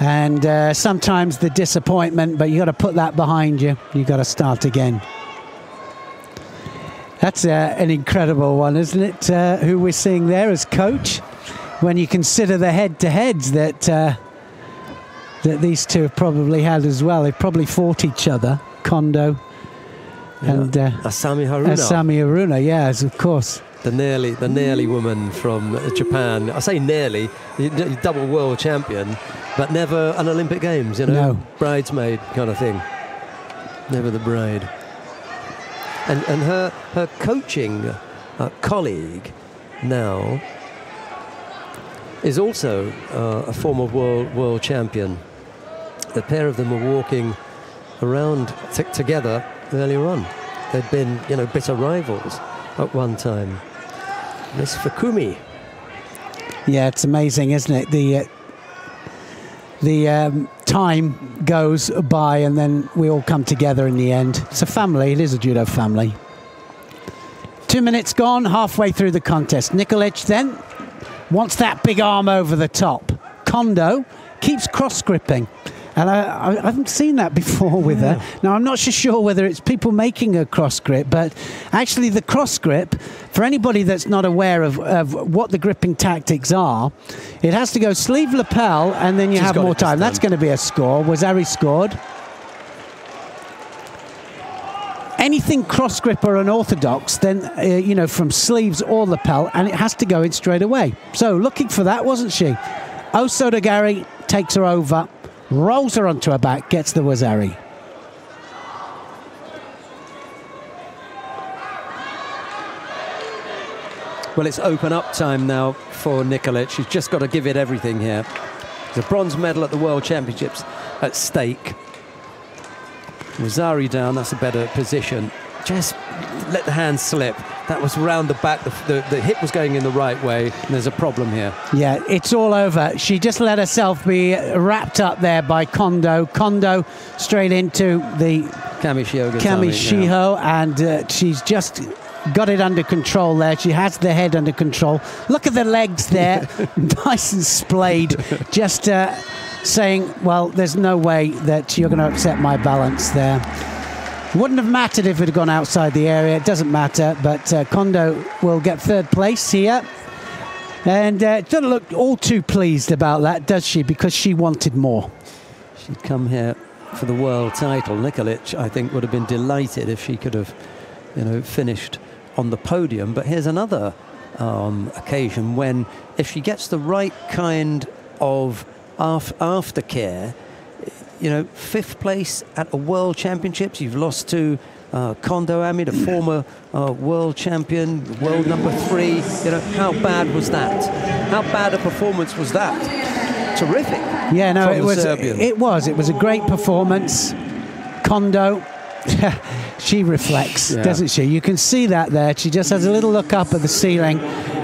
And sometimes the disappointment, but you got to put that behind you. You got to start again. That's an incredible one, isn't it? Who we're seeing there as coach. When you consider the head-to-heads that that these two have probably had as well. They've probably fought each other, Kondo and Asami Haruna. Asami Haruna, yes, of course. The nearly woman from Japan. I say nearly, double world champion, but never an Olympic Games, No. Bridesmaid kind of thing. Never the bride. And her coaching colleague now is also a former world champion. The pair of them were walking around together earlier on. They'd been, bitter rivals at one time. Miss Fukumi. Yeah, it's amazing, isn't it? The time goes by and then we all come together in the end. It's a family. It is a judo family. 2 minutes gone, halfway through the contest. Nikolic then wants that big arm over the top. Kondo keeps cross-gripping. And I haven't seen that before with her. Now, I'm not sure whether it's people making a cross grip, but actually the cross grip, for anybody that's not aware of what the gripping tactics are, it has to go sleeve lapel and then you have more time. That's going to be a score. Wazari scored. Anything cross grip or unorthodox, then, from sleeves or lapel, and it has to go in straight away. So looking for that, wasn't she? Osodagari takes her over. Rolls her onto her back, gets the wazari. Well, it's open up time now for Nikolic. She's just got to give it everything here. There's a bronze medal at the World Championships at stake. Wazari down, that's a better position. Just let the hand slip. That was round the back. The hip was going in the right way, and there's a problem here. Yeah, it's all over. She just let herself be wrapped up there by Kondo. Kondo straight into the Kamishiho, and she's just got it under control there. She has the head under control. Look at the legs there, nice and splayed. Just saying, well, there's no way that you're going to upset my balance there. Wouldn't have mattered if it had gone outside the area. It doesn't matter, but Kondo will get third place here. And doesn't look all too pleased about that, does she? Because she wanted more. She'd come here for the world title. Nikolic, I think, would have been delighted if she could have, finished on the podium. But here's another occasion when, if she gets the right kind of aftercare, fifth place at a World Championships. You've lost to Kondo Ami, the former world champion, world number 3. How bad was that? How bad a performance was that? Terrific. Yeah, no, it was. Serbian. It was a great performance. Kondo, she reflects, doesn't she? You can see that there. She just has a little look up at the ceiling,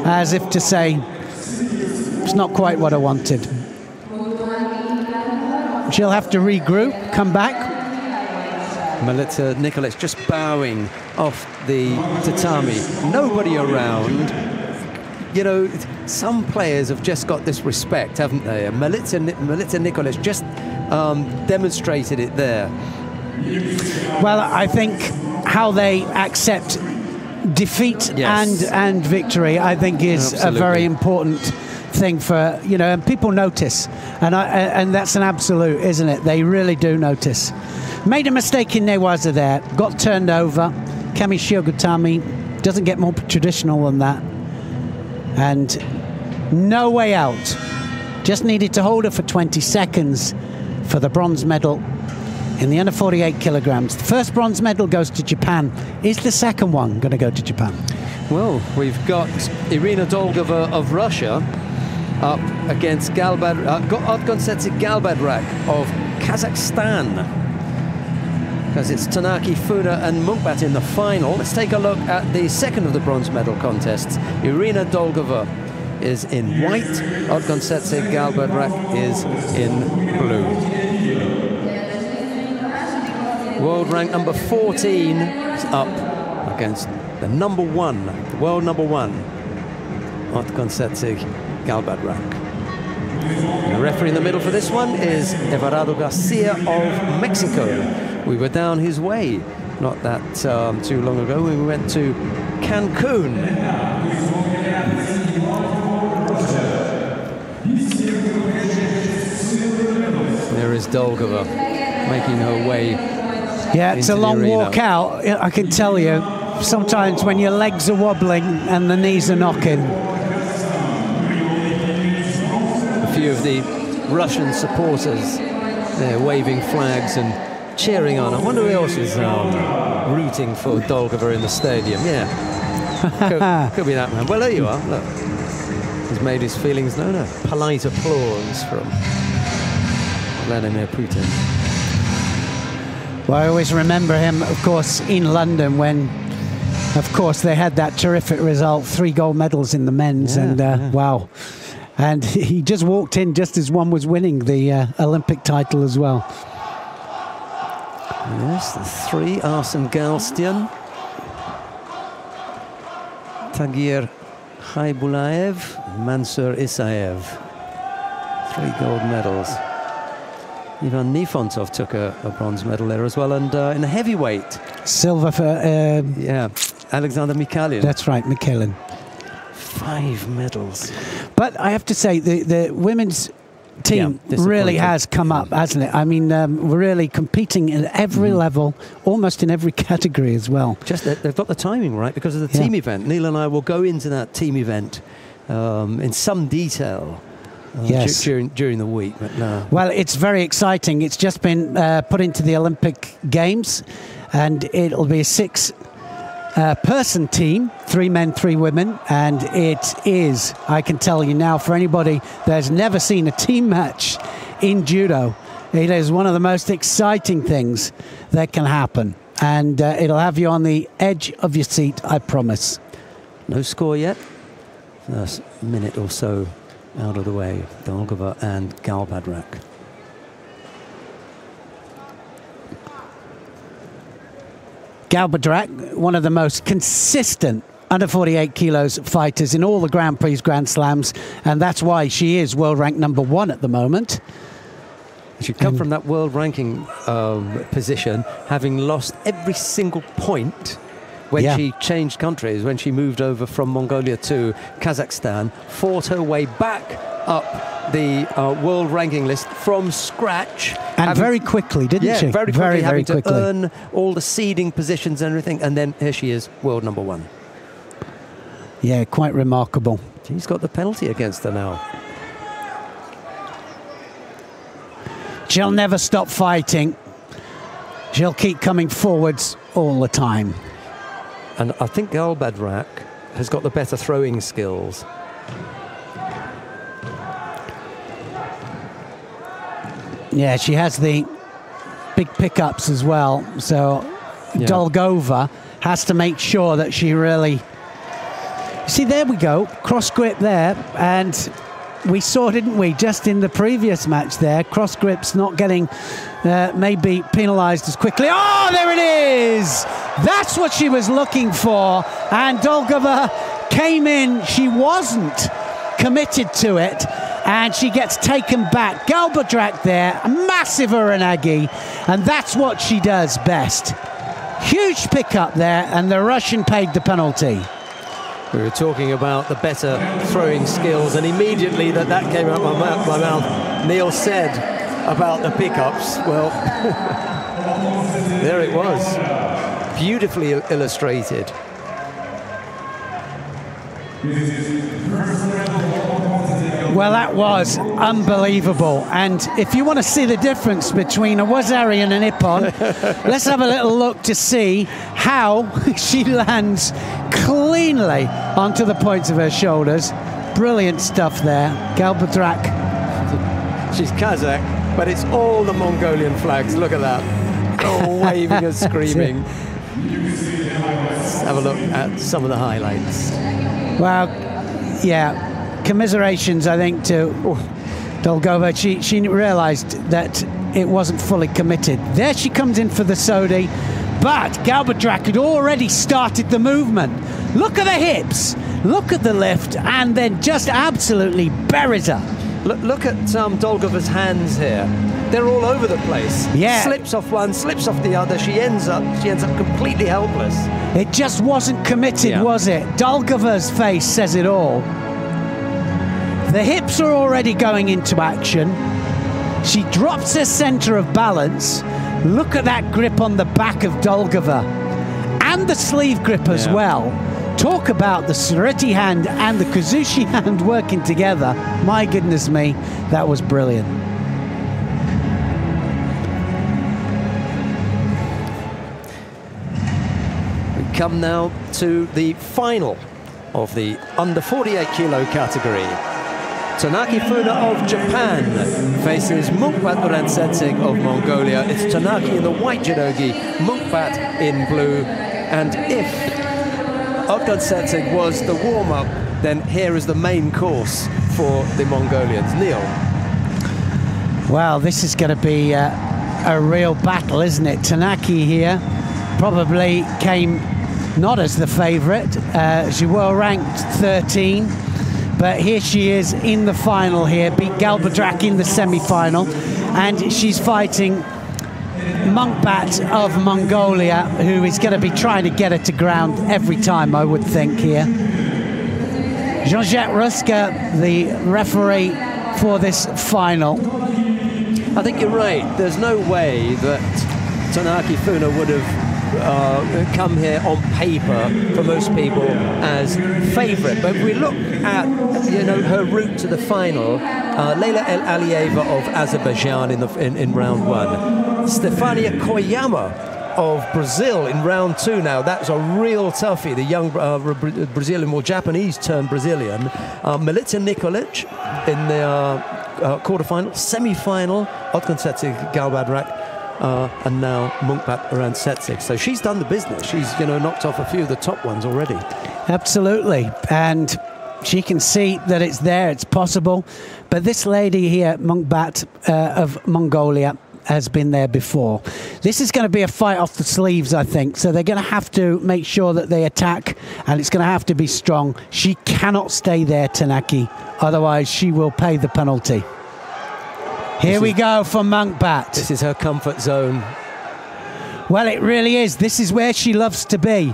as if to say, "It's not quite what I wanted." She'll have to regroup, come back. Melita Nicholas just bowing off the tatami. Nobody around. You know, some players have just got this respect, haven't they? And Melita Nicholas just demonstrated it there. Well, I think how they accept defeat and victory, I think, is a very important thing for, you know, and people notice. And that's an absolute, isn't it? They really do notice. Made a mistake in Newaza there, got turned over. Kami Shiogutami doesn't get more traditional than that. And no way out. Just needed to hold her for 20 seconds for the bronze medal in the under 48 kilograms. The first bronze medal goes to Japan. Is the second one going to go to Japan? Well, we've got Irina Dolgova of Russia up against Odgonsetsi Galbadrak of Kazakhstan. Because it's Tanaki, Fuda and Munkbat in the final. Let's take a look at the second of the bronze medal contests. Irina Dolgova is in white. Odgonsetsi Galbadrak is in blue. World rank number 14 is up against the number one, the world number one, Odgonsetsi Galbadrak. The referee in the middle for this one is Everardo Garcia of Mexico. We were down his way not that too long ago when we went to Cancun. There is Dolgova making her way. Yeah, it's a long walk out, I can tell you. Sometimes when your legs are wobbling and the knees are knocking. A few of the Russian supporters, they're waving flags and cheering on. I wonder who else is rooting for Dolgova in the stadium. Yeah, could be that man. Well, there you are. Look, he's made his feelings known. A polite applause from Vladimir Putin. Well, I always remember him, of course, in London when, of course, they had that terrific result, 3 gold medals in the men's, wow. And he just walked in just as one was winning the Olympic title as well. Yes, the 3, Arsene Galstian, Tagir Haibulaev, Mansur Isaev. 3 gold medals. Ivan Nifontov took a bronze medal there as well, and in the heavyweight. Silver for... Alexander Mikhailin. That's right, Mikhailin. 5 medals. But I have to say, the women's team really has come up, hasn't it? I mean, we're really competing at every level, almost in every category as well. Just they've got the timing right because of the team event. Neil and I will go into that team event in some detail during the week. But no. Well, it's very exciting. It's just been put into the Olympic Games, and it'll be a 6-person team, 3 men, 3 women, and it is, I can tell you now, for anybody that's never seen a team match in judo, it is one of the most exciting things that can happen, and it'll have you on the edge of your seat, I promise. No score yet. First minute or so out of the way, Dolgova and Galbadrak. Galbadrak, one of the most consistent under 48 kilos fighters in all the Grand Prix, Grand Slams, and that's why she is world rank number 1 at the moment. She'd come from that world ranking position, having lost every single point when she changed countries, when she moved over from Mongolia to Kazakhstan, fought her way back up the world ranking list from scratch. And very quickly, didn't she? Very quickly, very quickly. To earn all the seeding positions and everything, and then here she is, world number 1. Yeah, quite remarkable. She's got the penalty against her now. She'll never stop fighting. She'll keep coming forwards all the time. And I think Galbadrak has got the better throwing skills. Yeah, she has the big pickups as well. So Dolgova has to make sure that she really... See, there we go. Cross grip there. And we saw, didn't we, just in the previous match there, cross grips not getting maybe penalised as quickly. Oh, there it is! That's what she was looking for. And Dolgova came in. She wasn't committed to it. And she gets taken back. Galbadrak there, a massive Uranagi. And that's what she does best. Huge pickup there, and the Russian paid the penalty. We were talking about the better throwing skills, and immediately that came out my mouth. Neil said about the pickups. Well, there it was. Beautifully illustrated. Well, that was unbelievable. And if you want to see the difference between a Wazari and an Ippon, let's have a little look to see how she lands cleanly onto the points of her shoulders. Brilliant stuff there. Galbadrak. She's Kazakh, but it's all the Mongolian flags. Look at that. All waving and screaming. Let's have a look at some of the highlights. Well, yeah. Commiserations, I think, to Dolgova. She realised that it wasn't fully committed. There she comes in for the Sodi, but Galbadrak had already started the movement. Look at the hips, look at the lift, and then just absolutely buries her. Look at Dolgova's hands here. They're all over the place. Yeah. Slips off one, slips off the other. She ends up completely helpless. It just wasn't committed, was it? Dolgova's face says it all. The hips are already going into action. She drops her centre of balance. Look at that grip on the back of Dolgova. And the sleeve grip as well. Talk about the Sureti hand and the Kazushi hand working together. My goodness me, that was brilliant. We come now to the final of the under 48 kilo category. Tanaki Funa of Japan faces Munkbat Urantsetsig of Mongolia. It's Tanaki in the white judogi, Munkbat in blue. And if Urantsetsig was the warm-up, then here is the main course for the Mongolians. Neil. Well, this is going to be a real battle, isn't it? Tanaki here probably came not as the favourite. She was ranked 13. But here she is in the final here, beat Galbadrak in the semi-final, and she's fighting Munkbat of Mongolia, who is going to be trying to get her to ground every time, I would think, here. Jean-Jacques Ruska, the referee for this final. I think you're right. There's no way that Tanaki Funa would have come here on paper for most people as favourite, but if we look at her route to the final, Leila El Alieva of Azerbaijan in round one, Stefania Koyama of Brazil in round two. Now that's a real toughie, the young Brazilian, more Japanese turned Brazilian. Milica Nikolic in the quarter-final, semi-final, Urantsetsig Galbadrak. And now Munkbat Urantsetsig. So she's done the business. She's, knocked off a few of the top ones already. Absolutely. And she can see that it's there, it's possible. But this lady here, Munkbat of Mongolia, has been there before. This is going to be a fight off the sleeves, I think. So they're going to have to make sure that they attack, and it's going to have to be strong. She cannot stay there, Tanaki. Otherwise, she will pay the penalty. Here we go for Munkbat. This is her comfort zone. Well, it really is. This is where she loves to be.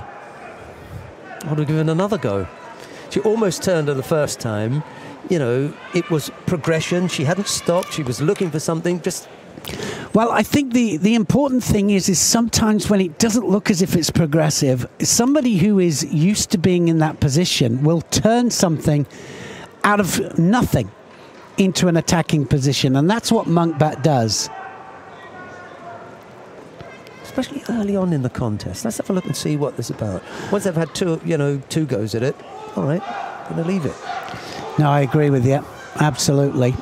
I would have given another go. She almost turned her the first time. It was progression. She hadn't stopped. She was looking for something. Well, I think the important thing is sometimes when it doesn't look as if it's progressive, somebody who is used to being in that position will turn something out of nothing into an attacking position, and that's what Munkbat does. Especially early on in the contest. Let's have a look and see what this is about. Once they've had two goes at it, all right, I'm going to leave it. No, I agree with you. Absolutely.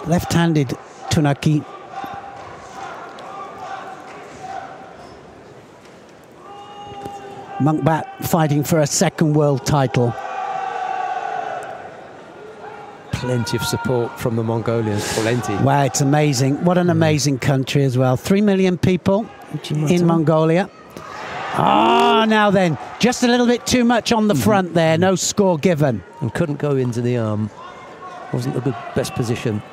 Left-handed Tanaki. Monkbat fighting for a second world title. Plenty of support from the Mongolians, plenty. Wow, it's amazing. What an amazing country as well. 3 million people in Mongolia. Ah, now then, just a little bit too much on the front there. No score given. And couldn't go into the arm. Wasn't the best position.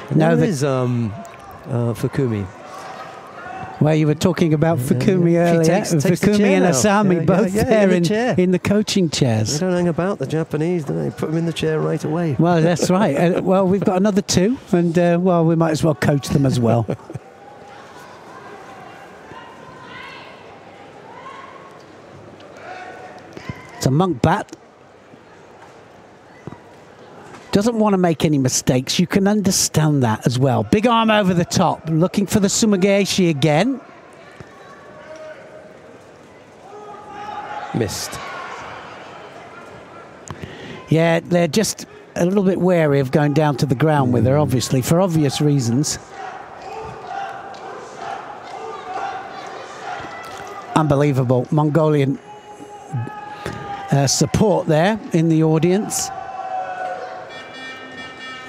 And no, there is Fukumi. Well, you were talking about Fukumi earlier. Fukumi and Asami both there in the coaching chairs. They don't hang about, the Japanese, do they? Put them in the chair right away. Well, that's right. Well, we've got another two, and well, we might as well coach them as well. So Monkbat doesn't want to make any mistakes. You can understand that as well. Big arm over the top, looking for the Sumigaeshi again. Missed. Yeah, they're just a little bit wary of going down to the ground with her, obviously, for obvious reasons. Unbelievable. Mongolian support there in the audience.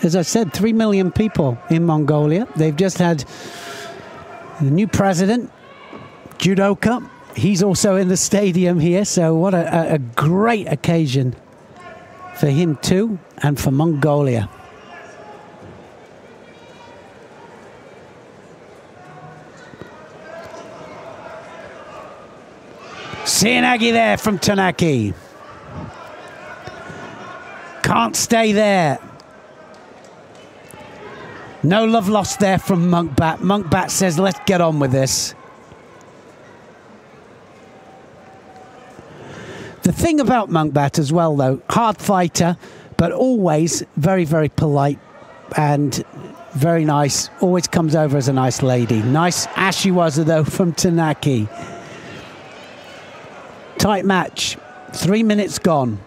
As I said, 3 million people in Mongolia. They've just had the new president, Judoka. He's also in the stadium here, so what a great occasion for him too, and for Mongolia. Seanagi there from Tanaki. Can't stay there. No love lost there from Monkbat. Monkbat says, let's get on with this. The thing about Monkbat as well, though, hard fighter, but always very, very polite and very nice. Always comes over as a nice lady. Nice Ashiwaza, though, from Tanaki. Tight match. 3 minutes gone.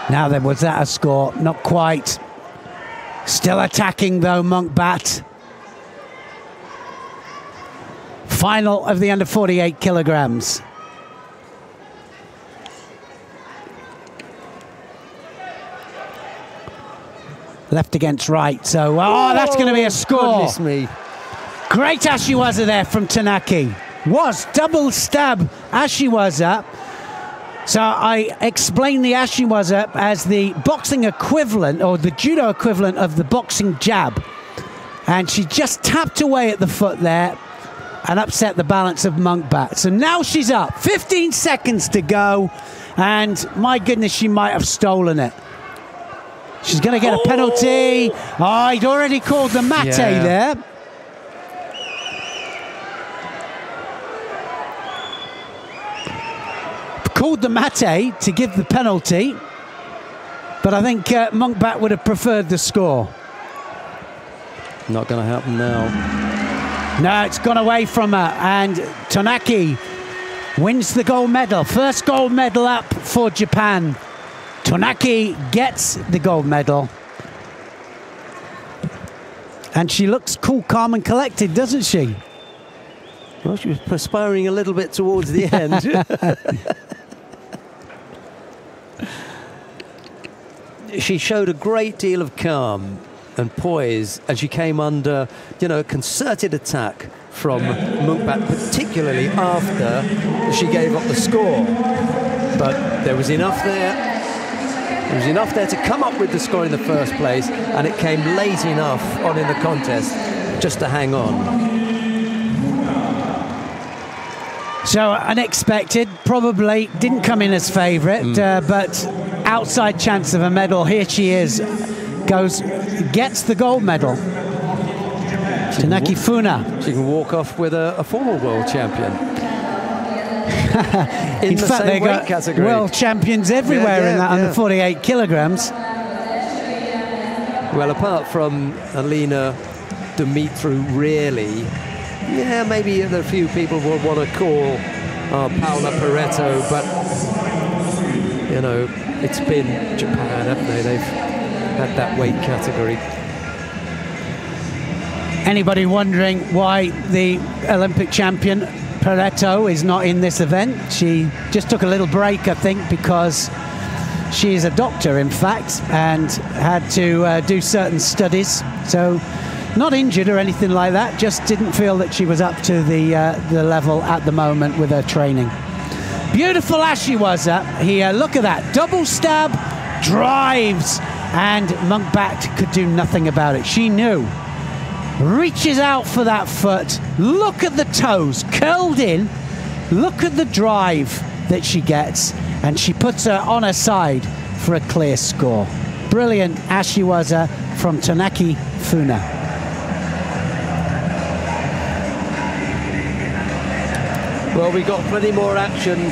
Now then, was that a score? Not quite. Still attacking though, Monkbat. Final of the under 48 kilograms. Left against right, so that's going to be a score. Goodness me. Great Ashiwaza there from Tanaki. Was double stab Ashiwaza. So I explained the Ashiwaza as the boxing equivalent, or the judo equivalent of the boxing jab. And she just tapped away at the foot there and upset the balance of Monkbat. So now she's up. 15 seconds to go. And my goodness, she might have stolen it. She's going to get a penalty. Oh, he'd already called the mate there. Called the mate to give the penalty, but I think Monkbat would have preferred the score. Not going to happen now. No, it's gone away from her, and Tanaki wins the gold medal. First gold medal up for Japan. Tanaki gets the gold medal. And she looks cool, calm and collected, doesn't she? Well, she was perspiring a little bit towards the end. She showed a great deal of calm and poise as she came under, a concerted attack from Monkbat, particularly after she gave up the score. But there was enough there. There was enough there to come up with the score in the first place, and it came late enough on in the contest just to hang on. So unexpected, probably didn't come in as favourite, but outside chance of a medal. Here she is, gets the gold medal. Tanaki Funa. She can walk off with a former world champion. In fact, they got category. World champions everywhere in that under 48 kilograms. Well, apart from Alina Dumitru, really, maybe a few people will want to call Paola Pareto, but you know, it's been Japan, haven't they? They've had that weight category. Anybody wondering why the Olympic champion Pareto is not in this event? She just took a little break, I think, because she is a doctor, in fact, and had to do certain studies. So not injured or anything like that, just didn't feel that she was up to the level at the moment with her training. Beautiful as she was here. Look at that. Double stab, drives, and Munkbat could do nothing about it. She knew. Reaches out for that foot. Look at the toes curled in. Look at the drive that she gets, and she puts her on her side for a clear score. Brilliant Ashiwaza from Tanaki Funa. Well, we've got plenty more action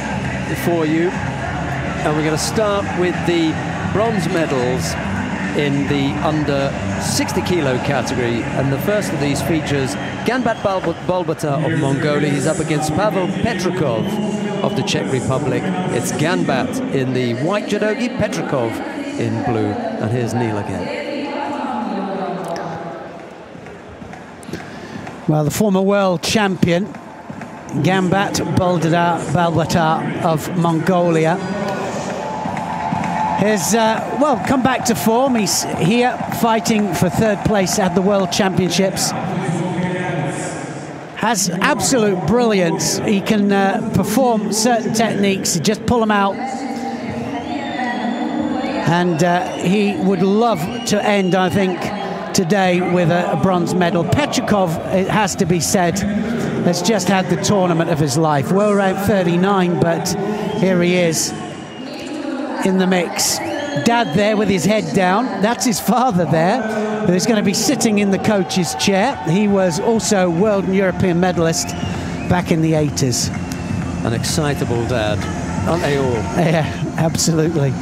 for you, and we're going to start with the bronze medals in the under 60 kilo category, and the first of these features Ganbat Balbata of Mongolia. He's up against Pavel Petrikov of the Czech Republic. It's Ganbat in the white judogi, Petrikov in blue, and here's Neil again. Well, the former world champion Ganbat Balbata of Mongolia has, well, come back to form. He's here fighting for third place at the World Championships. Has absolute brilliance. He can perform certain techniques, just pull them out. And he would love to end, I think, today with a bronze medal. Petrikov, it has to be said, has just had the tournament of his life. Well ranked 39, but here he is in the mix. Dad there with his head down. That's his father there, who's going to be sitting in the coach's chair. He was also world and European medalist back in the 80s. An excitable dad, aren't they all? Yeah, absolutely.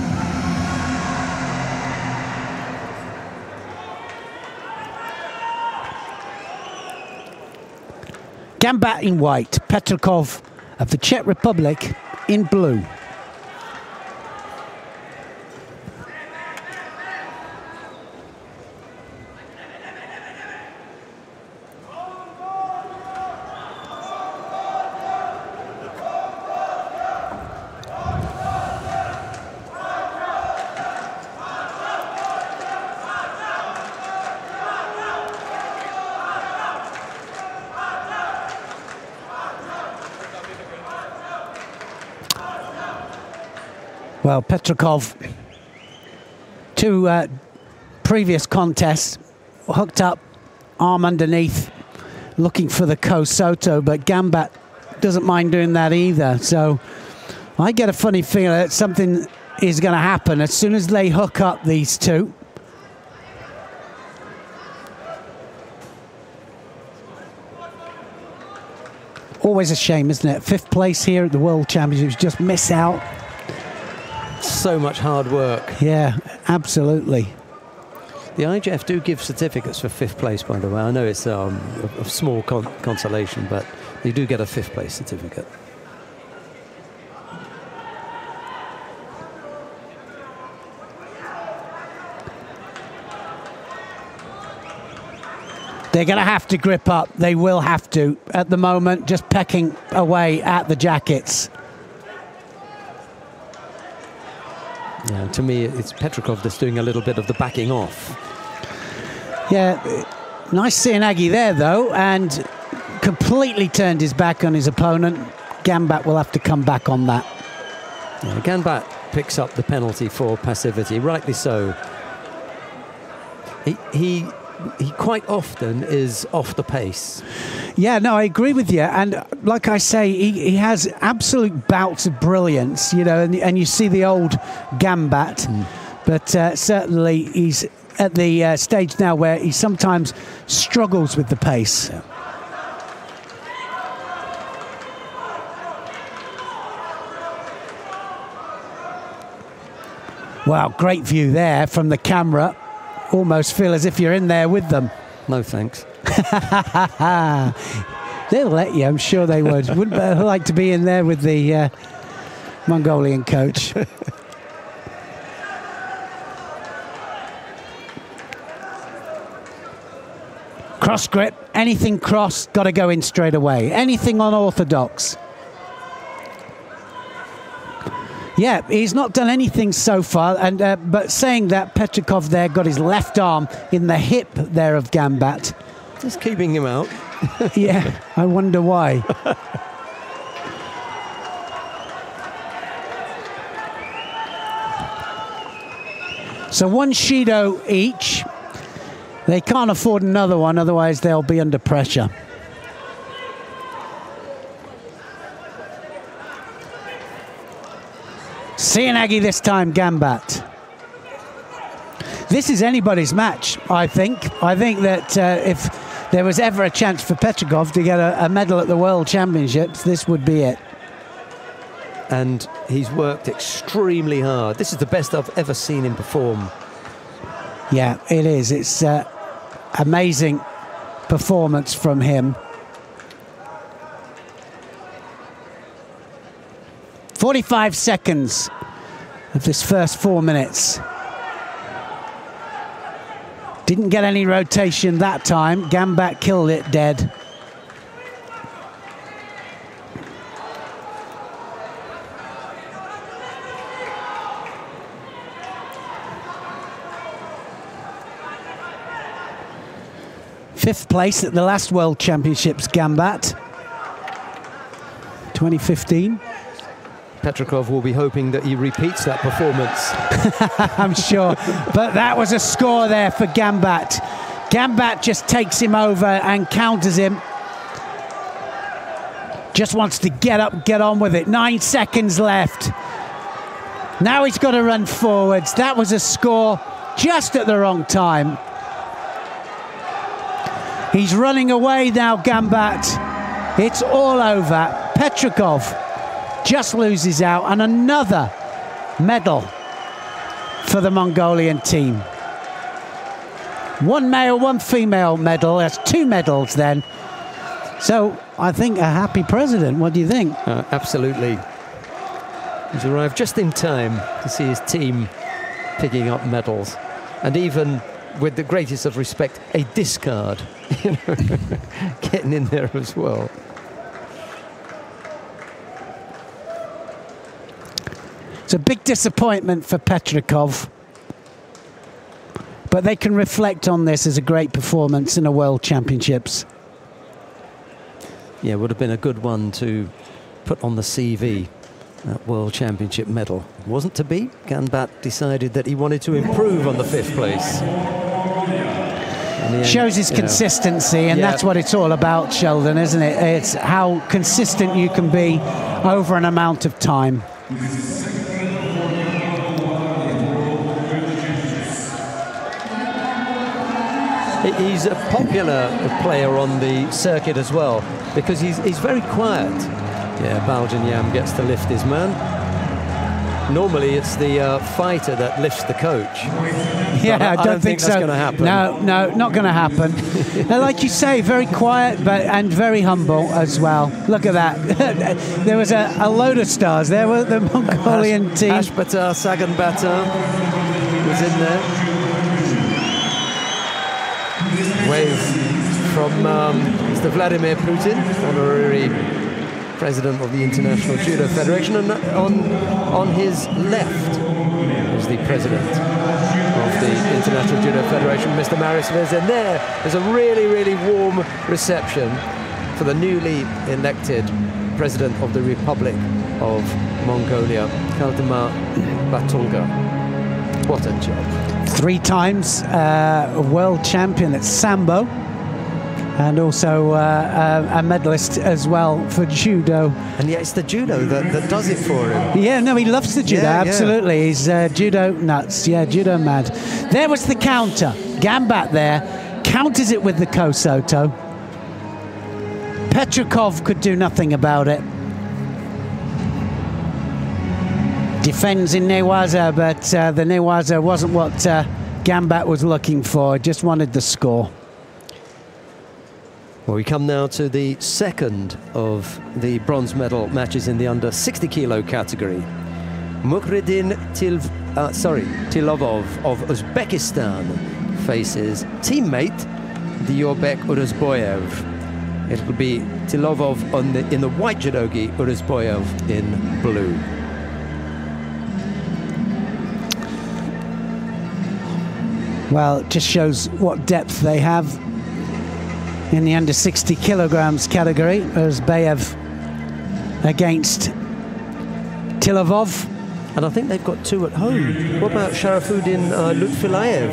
Ganbat in white, Petrikov of the Czech Republic in blue. Well, Petrikov, two previous contests, hooked up, arm underneath, looking for the Kosoto, but Ganbat doesn't mind doing that either. So I get a funny feeling that something is going to happen as soon as they hook up, these two. Always a shame, isn't it? 5th place here at the World Championships, just miss out. So much hard work. Yeah, absolutely. The IJF do give certificates for 5th place, by the way. I know it's of small consolation, but they do get a 5th place certificate. They're going to have to grip up. They will have to. At the moment, just pecking away at the jackets. Yeah, to me, it's Petrikov that's doing a little bit of the backing off. Yeah, nice seeing Aggie there, though, and completely turned his back on his opponent. Ganbat will have to come back on that. Yeah, Ganbat picks up the penalty for passivity, rightly so. He quite often is off the pace. Yeah, no, I agree with you. And like I say, he has absolute bouts of brilliance, you know, and you see the old Ganbat. But certainly he's at the stage now where he sometimes struggles with the pace. Wow, great view there from the camera. Almost feel as if you're in there with them. No thanks. They'll let you, I'm sure they would. Wouldn't they like to be in there with the Mongolian coach? Cross grip, anything cross, got to go in straight away. Anything unorthodox. Yeah, he's not done anything so far, and but saying that, Petrikov there got his left arm in the hip there of Gambat. Just keeping him out. Yeah, I wonder why. So one Shido each. They can't afford another one, otherwise they'll be under pressure. Sianagi this time, Gambat. This is anybody's match, I think. I think that if there was ever a chance for Petrikov to get a medal at the World Championships, this would be it. And he's worked extremely hard. This is the best I've ever seen him perform. Yeah, it is. It's amazing performance from him. 45 seconds of this first 4 minutes. Didn't get any rotation that time. Gambat killed it dead. Fifth place at the last World Championships, Gambat. 2015. Petrikov will be hoping that he repeats that performance. I'm sure. But that was a score there for Gambat. Gambat just takes him over and counters him. Just wants to get up, get on with it. 9 seconds left. Now he's got to run forwards. That was a score just at the wrong time. He's running away now, Gambat. It's all over. Petrikov just loses out, and another medal for the Mongolian team. One male, one female medal. That's 2 medals then. So I think a happy president. What do you think? Absolutely. He's arrived just in time to see his team picking up medals. And even with the greatest of respect, a discard, you know, getting in there as well. It's a big disappointment for Petrikov, but they can reflect on this as a great performance in a World Championships. Yeah, would have been a good one to put on the CV, that World Championship medal. It wasn't to be. Gambat decided that he wanted to improve on the 5th place. Shows his consistency, and that's what it's all about, Sheldon, isn't it? It's how consistent you can be over an amount of time. He's a popular player on the circuit as well, because he's very quiet. Yeah, Baljan gets to lift his man. Normally it's the fighter that lifts the coach. Yeah, I don't think that's so. Going to happen. No, not going to happen. Like you say, very quiet and very humble as well. Look at that. There was a load of stars. There were the Mongolian team. Ashbatar Saganbatar was in there. Wave from Mr. Vladimir Putin, honorary president of the International Judo Federation, and on his left was the president of the International Judo Federation, Mr. Maris Vez, and there's a really, really warm reception for the newly elected president of the Republic of Mongolia, Kaldemar Batulga. What a job. 3 times world champion at Sambo. and also a medalist as well for judo. And yet it's the judo that does it for him. Yeah, no, he loves the judo, absolutely. He's judo nuts, judo mad. There was the counter. Gambat there, counters it with the Kosoto. Petrakov could do nothing about it. Defends in Newaza, but the Newaza wasn't what Gambat was looking for, just wanted the score. Well, we come now to the second of the bronze medal matches in the under 60 kilo category. Mukhriddin Tilovov of Uzbekistan faces teammate Diorbek Uruzboyev. It will be Tilovov in the white judogi, Uruzboyev in blue. Well, it just shows what depth they have in the under 60 kilograms category. Uruzboyev against Tilovov. And I think they've got two at home. What about Sharafuddin Lutfilayev?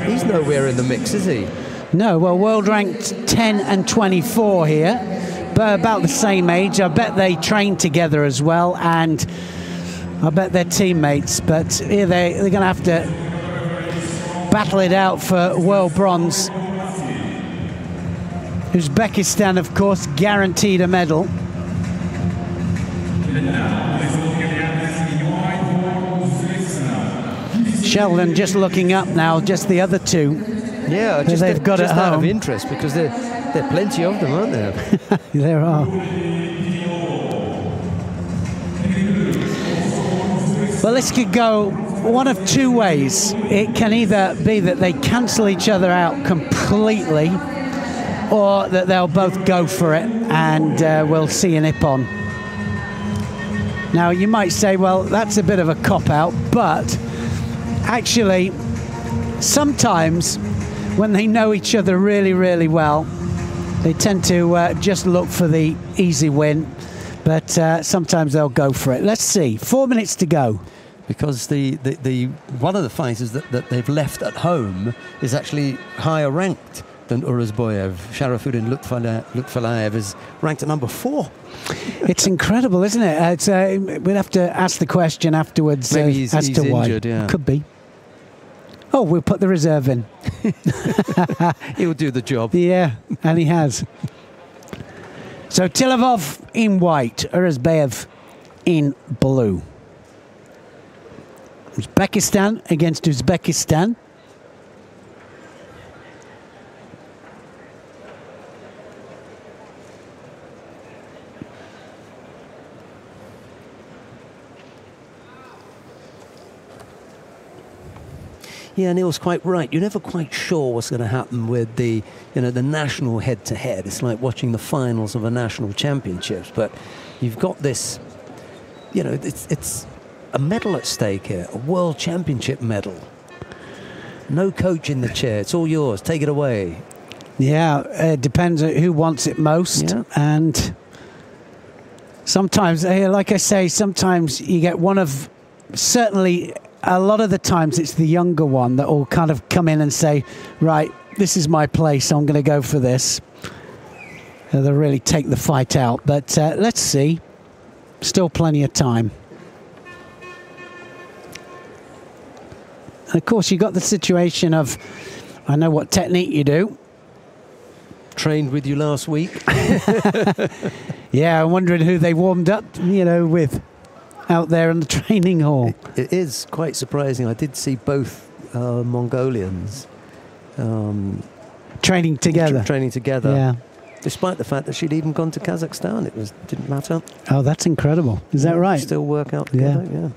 He's nowhere in the mix, is he? No, well, world ranked 10 and 24 here, but about the same age. I bet they train together as well, and I bet they're teammates. But here they're going to have to battle it out for world bronze. Uzbekistan, of course, guaranteed a medal. Sheldon just looking up now, just the other two. Yeah, just they've got just at out home. of interest, because there are plenty of them, aren't there? There are. Well, this could go one of two ways. It can either be that they cancel each other out completely, or that they'll both go for it, and we'll see an Ippon. Now, you might say, well, that's a bit of a cop-out, but actually, sometimes when they know each other really, really well, they tend to just look for the easy win, but sometimes they'll go for it. Let's see, 4 minutes to go. Because the one of the fighters that they've left at home is actually higher ranked than Uruzboyev. Sharafuddin Lutfilayev is ranked at number 4. It's incredible, isn't it? We'd have to ask the question afterwards. Maybe he's injured, yeah. Could be. Oh, we'll put the reserve in. He'll do the job. Yeah, and he has. So Tilovov in white, Uruzboyev in blue. Uzbekistan against Uzbekistan. Yeah, Neil's quite right. You're never quite sure what's going to happen with the national head-to-head. It's like watching the finals of a national championships. But you've got this, it's a medal at stake here, a world championship medal. No coach in the chair. It's all yours. Take it away. Yeah, it depends on who wants it most. Yeah. And sometimes, like I say, sometimes you get one of, certainly a lot of the times it's the younger one that will kind of come in and say, right, this is my place, I'm going to go for this. They'll really take the fight out. But let's see. Still plenty of time. And of course, you got the situation of, I know what technique you do. Trained with you last week. Yeah, I'm wondering who they warmed up, with out there in the training hall. It is quite surprising. I did see both Mongolians training together. Training together. Yeah. Despite the fact that she'd even gone to Kazakhstan, didn't matter. Oh, that's incredible. Is that right? Still work out together. Yeah.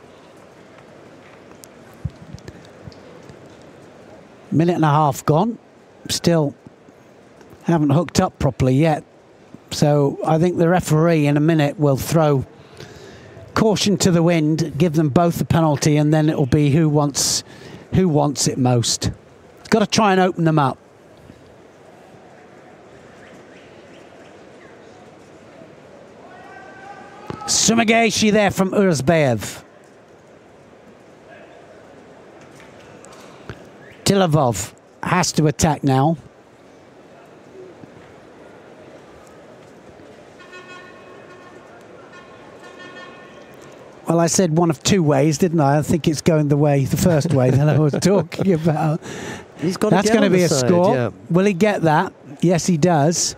Minute and a half gone. Still haven't hooked up properly yet. So I think the referee in a minute will throw caution to the wind, give them both a penalty, and then it'll be who wants it most. It's got to try and open them up. Sumigaeshi there from Uruzboyev. Tilovov has to attack now. Well, I said one of two ways, didn't I? I think it's going the first way that I was talking about. He's got That's going to be a side, score. yeah. Will he get that? Yes, he does.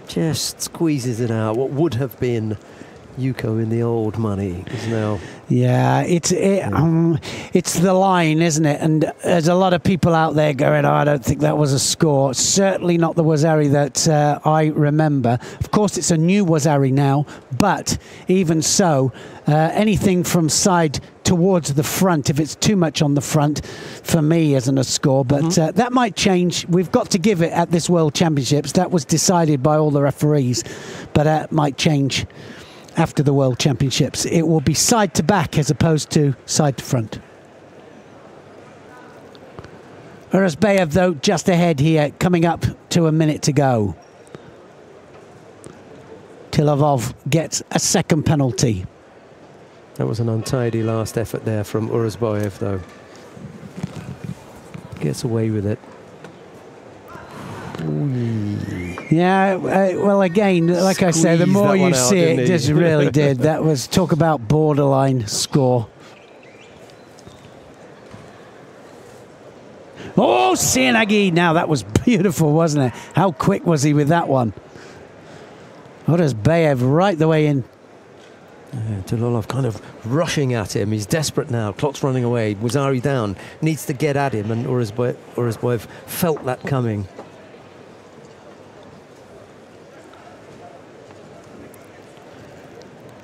Just squeezes it out. What would have been Yuko in the old money is now. Yeah, it's the line, isn't it? And there's a lot of people out there going, oh, I don't think that was a score. Certainly not the Wazari that I remember. Of course, it's a new Wazari now, but even so, anything from side towards the front, if it's too much on the front, for me isn't a score. But that might change. We've got to give it at this World Championships. That was decided by all the referees, but that might change after the World Championships. It will be side to back as opposed to side to front. Uruzbayev, though, just ahead here, coming up to a minute to go. Tilovov gets a second penalty. That was an untidy last effort there from Uruzbayev, though. Gets away with it. Yeah, well, again, like I say, the more you see it, just really did. That was, talk about borderline score. Oh, Sienagi! Now that was beautiful, wasn't it? How quick was he with that one? Uruzbayev right the way in. Tilovov kind of rushing at him. He's desperate now. Clock's running away. Wazari down. Needs to get at him, and Uruzbayev felt that coming.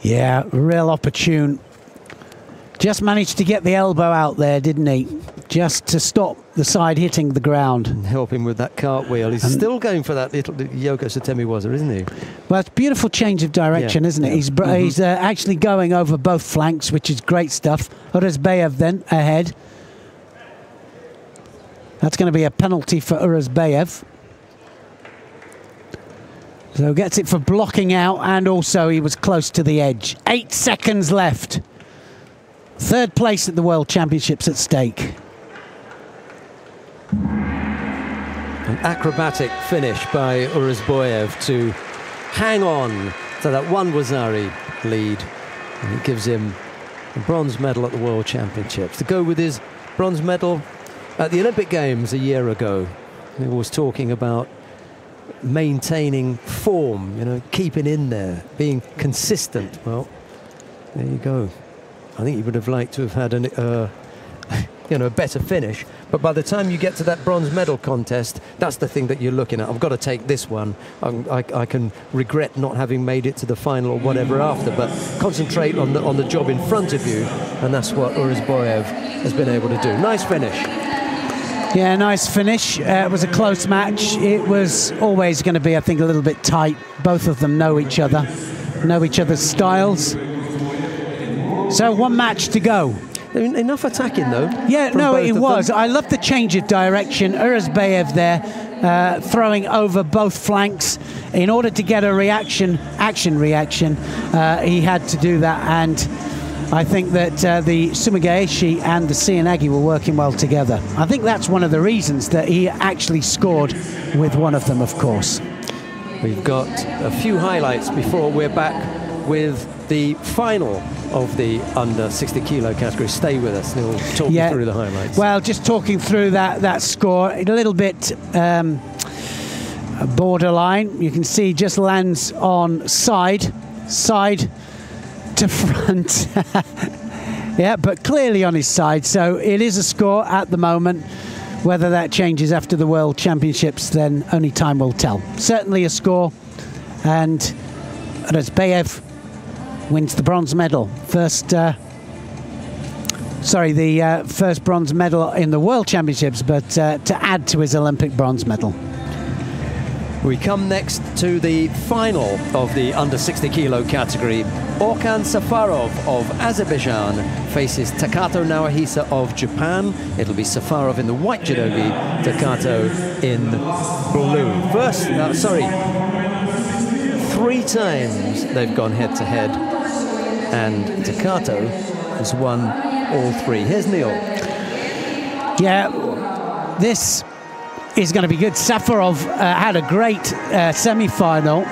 Yeah, real opportune. Just managed to get the elbow out there, didn't he? Just to stop the side hitting the ground. And help him with that cartwheel. He's still going for that little Yoko Satemi Waza, isn't he? Well, it's a beautiful change of direction, isn't it? He's actually going over both flanks, which is great stuff. Uruzbayev then ahead. That's going to be a penalty for Uruzbayev. So gets it for blocking out, and also he was close to the edge. 8 seconds left. Third place at the World Championships at stake. An acrobatic finish by Uruzbayev to hang on to that one Wazari lead. And it gives him a bronze medal at the World Championships. To go with his bronze medal at the Olympic Games a year ago. He was talking about maintaining form, you know, keeping in there, being consistent. Well, there you go. I think he would have liked to have had a better finish. But by the time you get to that bronze medal contest, that's the thing that you're looking at. I've got to take this one. I can regret not having made it to the final or whatever after, but concentrate on the job in front of you, and that's what Uruzbayev has been able to do. Nice finish. Yeah, nice finish. It was a close match. It was always going to be, I think, a little bit tight. Both of them know each other, know each other's styles. So one match to go. Enough attacking, though. Yeah, no, it was. I love the change of direction. Uruzbayev there throwing over both flanks. In order to get a action reaction, he had to do that. And I think that the Sumigaeshi and the Sienagi were working well together. I think that's one of the reasons that he actually scored with one of them, of course. We've got a few highlights before we're back with the final of the under 60 kilo category. Stay with us and we'll talk you through the highlights. Well, just talking through that score, a little bit borderline. You can see just lands on side to front. Yeah, but clearly on his side. So it is a score at the moment. Whether that changes after the World Championships, then only time will tell. Certainly a score, and Uruzbayev wins the bronze medal. First bronze medal in the World Championships, but to add to his Olympic bronze medal. We come next to the final of the under 60 kilo category. Orkan Safarov of Azerbaijan faces Takato Naohisa of Japan. It'll be Safarov in the white judogi, Takato in blue. Three times they've gone head to head, and Takato has won all three. Here's Neil. Yeah, this is going to be good. Safarov had a great semi-final.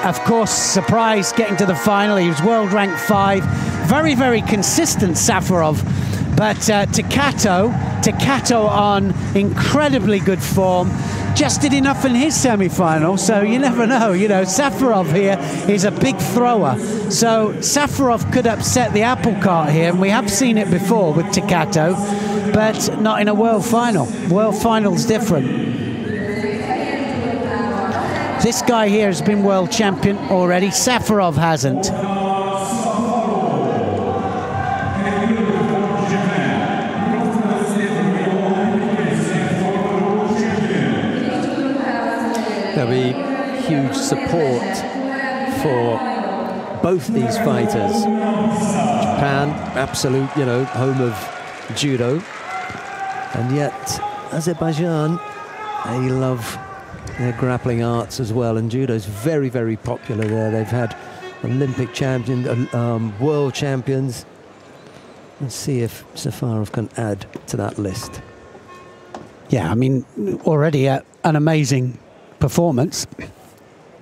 of course, surprised getting to the final. He was world rank 5. Very, very consistent, Safarov. But Takato on incredibly good form. Just did enough in his semi-final, so you never know. You know, Safarov here is a big thrower. So Safarov could upset the apple cart here, and we have seen it before with Takato, but not in a world final. World final's different. This guy here has been world champion already. Safarov hasn't. There'll be huge support for both these fighters. Japan, absolute, you know, home of judo. And yet, Azerbaijan, they love their grappling arts as well. And judo is very, very popular there. They've had Olympic champions, world champions. Let's see if Safarov can add to that list. Yeah, I mean, already an amazing performance.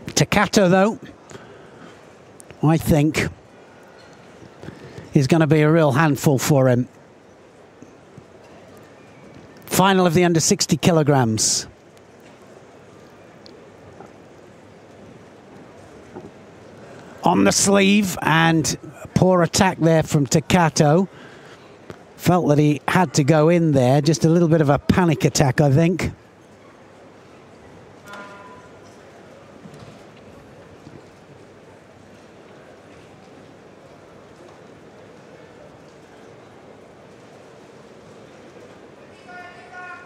Takato, though, I think is going to be a real handful for him. Final of the under 60 kilograms. On the sleeve, and a poor attack there from Takato. Felt that he had to go in there. Just a little bit of a panic attack, I think.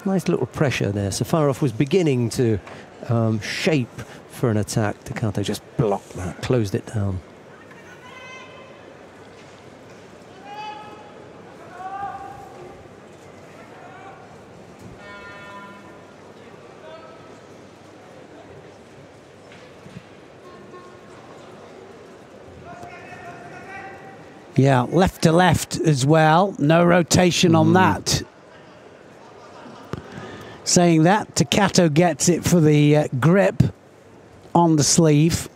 Nice little pressure there. Safarov was beginning to shape for an attack. Takato just blocked that, closed it down. Yeah, left to left as well. No rotation on that. Saying that, Takato gets it for the grip on the sleeve.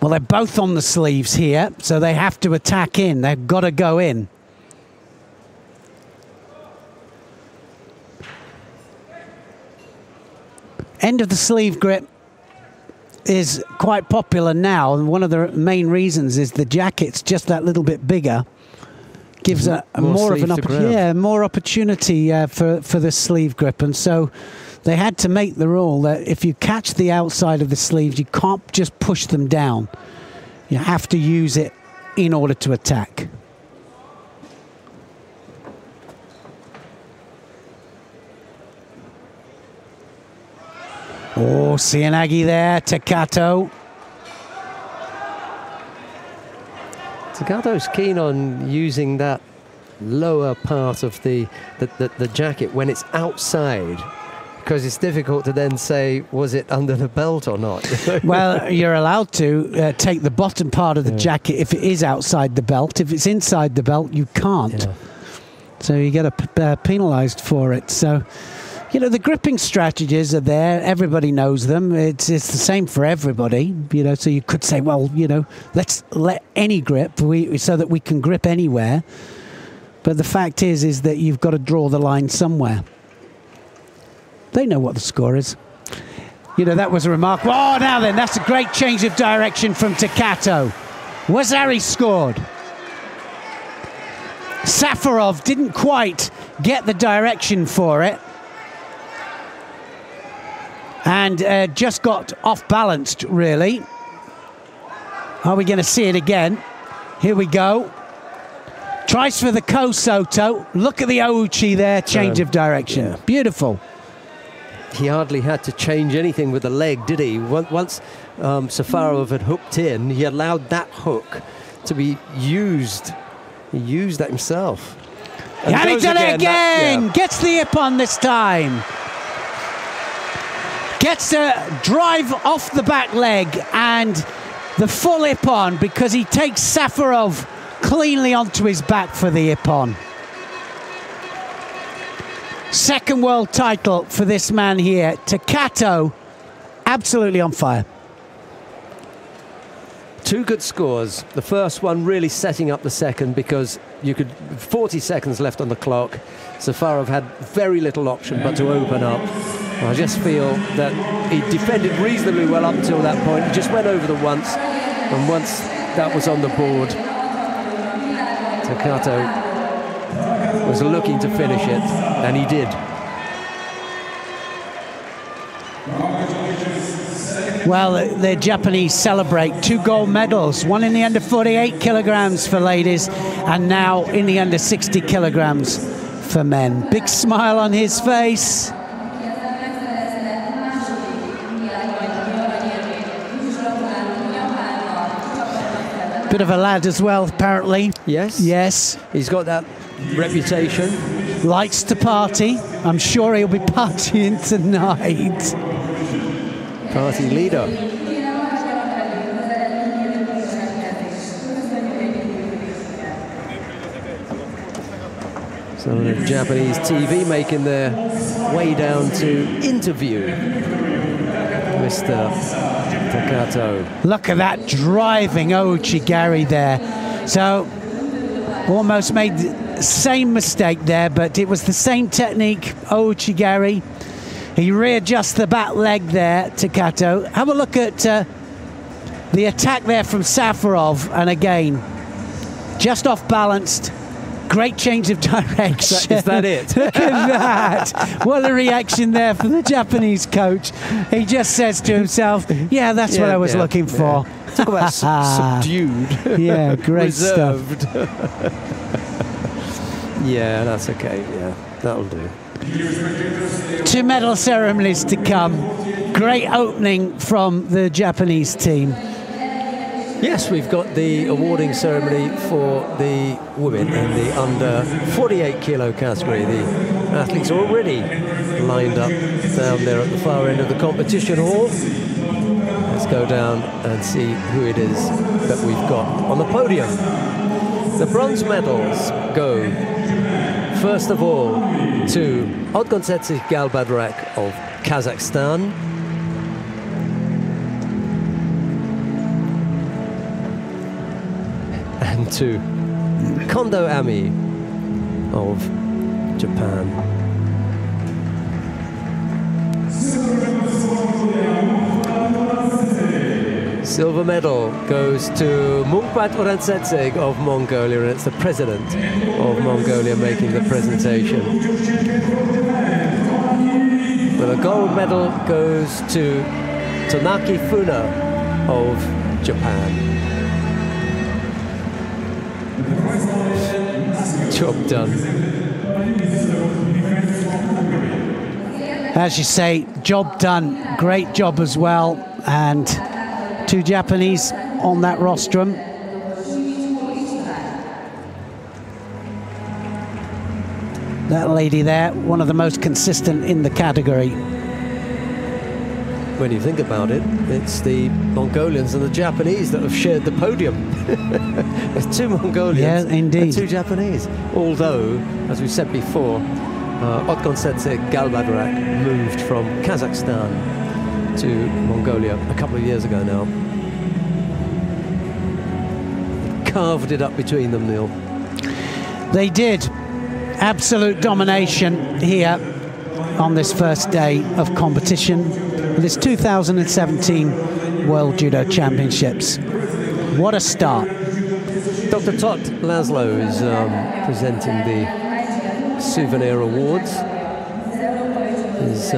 Well, they're both on the sleeves here, so they have to attack in. They've got to go in. End of the sleeve grip is quite popular now, and one of the main reasons is the jacket's just that little bit bigger. Gives more of an more opportunity for the sleeve grip, and so they had to make the rule that if you catch the outside of the sleeves, you can't just push them down. You have to use it in order to attack. Oh, Cianagi there, Takato. Takato's keen on using that lower part of the jacket when it's outside, because it's difficult to then say, was it under the belt or not? Well, you're allowed to take the bottom part of the jacket if it is outside the belt. If it's inside the belt, you can't. Yeah. So you get penalized for it. So, you know, the gripping strategies are there. Everybody knows them. It's the same for everybody. You know, so you could say, well, you know, let's let any grip so that we can grip anywhere. But the fact is that you've got to draw the line somewhere. They know what the score is. You know, that was a remarkable. Oh, now then, that's a great change of direction from Takato. Wazari scored. Safarov didn't quite get the direction for it. And just got off-balanced, really. Are we going to see it again? Here we go. Tries for the Kosoto. Look at the Ouchi there, change of direction. Yeah. Beautiful. He hardly had to change anything with the leg, did he? Once Safarov had hooked in, he allowed that hook to be used. He used that himself. And he done it again! Gets the Ippon this time. Gets a drive off the back leg, and the full ippon, because he takes Safarov cleanly onto his back for the ippon. Second world title for this man here. Takato, absolutely on fire. Two good scores. The first one really setting up the second, because you could 40 seconds left on the clock. Safarov had very little option but to open up. I just feel that he defended reasonably well up until that point. He just went over the once, and once that was on the board, Takato was looking to finish it, and he did. Well, the Japanese celebrate 2 gold medals, one in the under 48 kilograms for ladies, and now in the under 60 kilograms for men. Big smile on his face. Bit of a lad as well, apparently. Yes? Yes. He's got that reputation. Likes to party. I'm sure he'll be partying tonight. Party leader. So the Japanese TV making their way down to interview Mr. Takato. Look at that driving Ouchigari there. So almost made the same mistake there, but it was the same technique, Ouchigari. He readjusts the back leg there, Takato. Have a look at the attack there from Safarov, and again, just off balanced. Great change of direction. Is that it? Look at that. What a reaction there from the Japanese coach. He just says to himself, yeah, that's what I was looking for. Talk about subdued. Yeah, great reserved stuff. Yeah, that's okay. Yeah, that'll do. 2 medal ceremonies to come. Great opening from the Japanese team. Yes, we've got the awarding ceremony for the women in the under 48 kilo category. The athletes are already lined up down there at the far end of the competition hall. Let's go down and see who it is that we've got on the podium. The bronze medals go, first of all, to Odgonsetsi Galbadrak of Kazakhstan. And to Kondo Ami of Japan. Silver medal goes to Mungpat Oransetseg of Mongolia, and it's the president of Mongolia making the presentation. But the gold medal goes to Tonaki Funa of Japan. Job done. As you say, job done. Great job as well. And 2 Japanese on that rostrum. That lady there, one of the most consistent in the category. When you think about it, it's the Mongolians and the Japanese that have shared the podium. There's 2 Mongolians, yeah, indeed, and 2 Japanese. Although, as we said before, Odgonsetsi Galbadrak moved from Kazakhstan to Mongolia a couple of years ago now. Carved it up between them, Neil. They did. Absolute domination here on this first day of competition. This 2017 World Judo Championships. What a start. Dr. Tot Laszlo is presenting the souvenir awards. His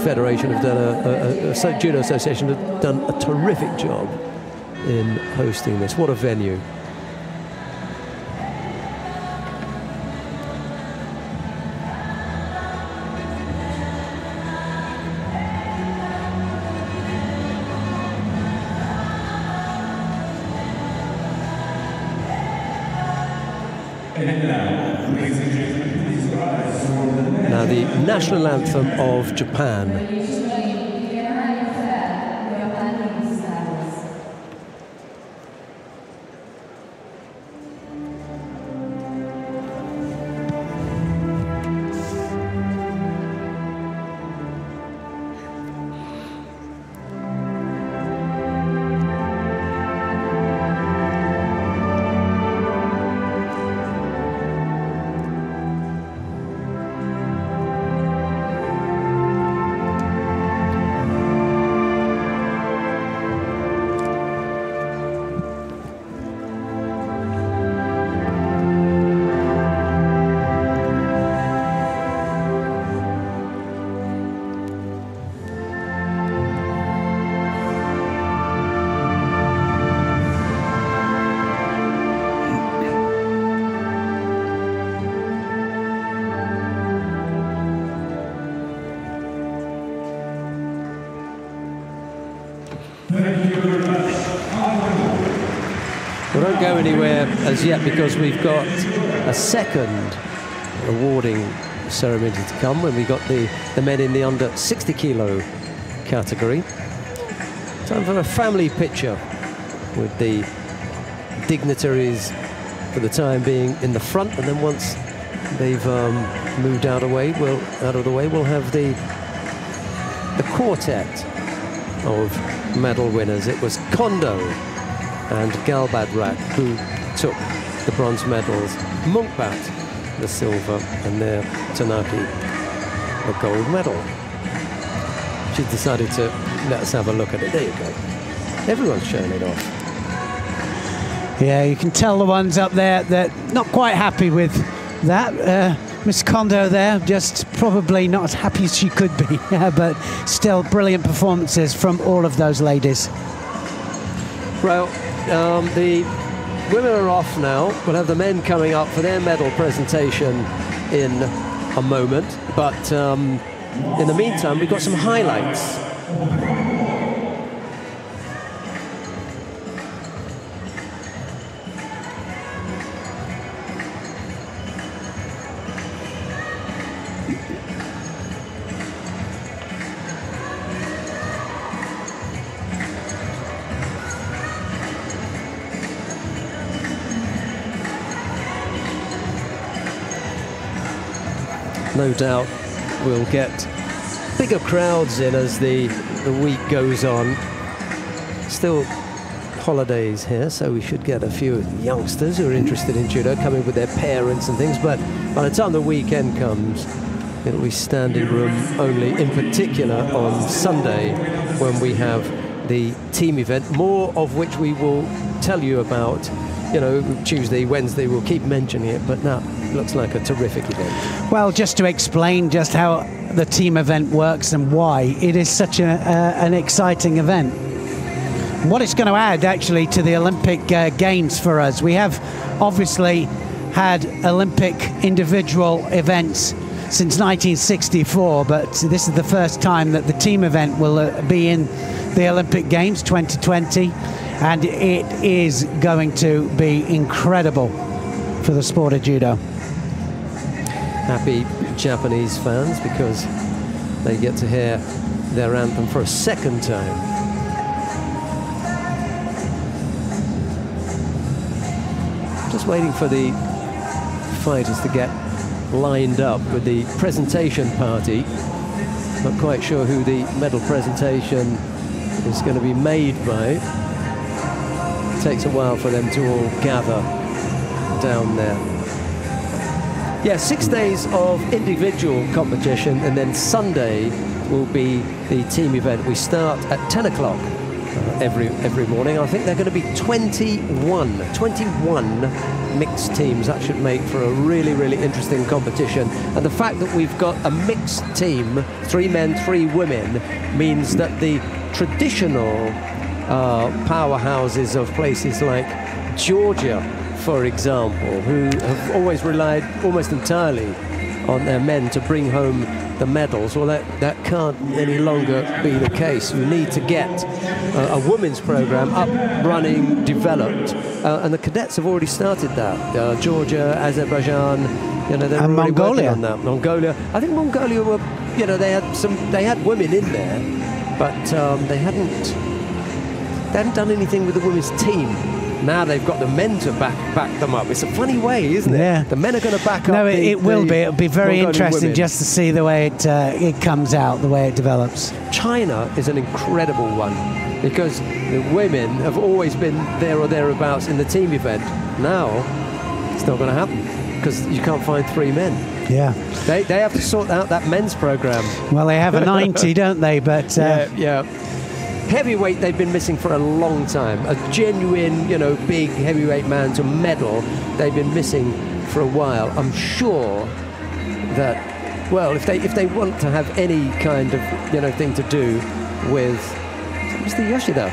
federation have done Judo Association have done a terrific job in hosting this. What a venue. Now the national anthem of Japan. We don't go anywhere as yet because we've got a second awarding ceremony to come when we got the men in the under 60 kilo category. Time for a family picture with the dignitaries for the time being in the front, and then once they've moved out of the way, we'll have the quartet of medal winners. It was Kondo and Galbadrak who took the bronze medals, Munkbat the silver, and there Tanaki the gold medal. She's decided to let us have a look at it. There you go. Everyone's showing it off. Yeah, you can tell the ones up there that not quite happy with that. Miss Kondo there, just probably not as happy as she could be, but still brilliant performances from all of those ladies. Well, the women are off now. We'll have the men coming up for their medal presentation in a moment, but in the meantime, we've got some highlights. No doubt we'll get bigger crowds in as the week goes on. Still holidays here, so we should get a few youngsters who are interested in judo coming with their parents and things, but by the time the weekend comes, it'll be standing room only, in particular on Sunday when we have the team event, more of which we will tell you about. You know, Tuesday, Wednesday, we'll keep mentioning it, but now looks like a terrific event. Well, just to explain just how the team event works and why it is such an exciting event. What it's going to add actually to the Olympic Games for us. We have obviously had Olympic individual events since 1964, but this is the first time that the team event will be in the Olympic Games 2020. And it is going to be incredible for the sport of judo. Happy Japanese fans because they get to hear their anthem for a second time. Just waiting for the fighters to get lined up with the presentation party. Not quite sure who the medal presentation is going to be made by. Takes a while for them to all gather down there. Yeah, 6 days of individual competition, and then Sunday will be the team event. We start at 10 o'clock every morning. I think they're going to be 21 mixed teams. That should make for a really, really interesting competition. And the fact that we've got a mixed team, 3 men, 3 women, means that the traditional powerhouses of places like Georgia, for example, who have always relied almost entirely on their men to bring home the medals, well, that can't any longer be the case. You need to get a women's program up, running, developed, and the cadets have already started that. Georgia, Azerbaijan, you know, they're already working on that. Mongolia, I think Mongolia were, you know, they had women in there, but they hadn't done anything with the women's team. Now they've got the men to back them up. It's a funny way, isn't it? Yeah. The men are going to back up. No, it will be. It'll be very Mongolian interesting women. just to see the way it comes out, the way it develops. China is an incredible one because the women have always been there or thereabouts in the team event. Now it's not going to happen because you can't find 3 men. Yeah. They have to sort out that men's program. Well, they have a 90, don't they? But yeah. Heavyweight they've been missing for a long time. A genuine, you know, big heavyweight man to medal they've been missing for a while. I'm sure that, well, if they want to have any kind of, you know, thing to do with Mr. Yoshida.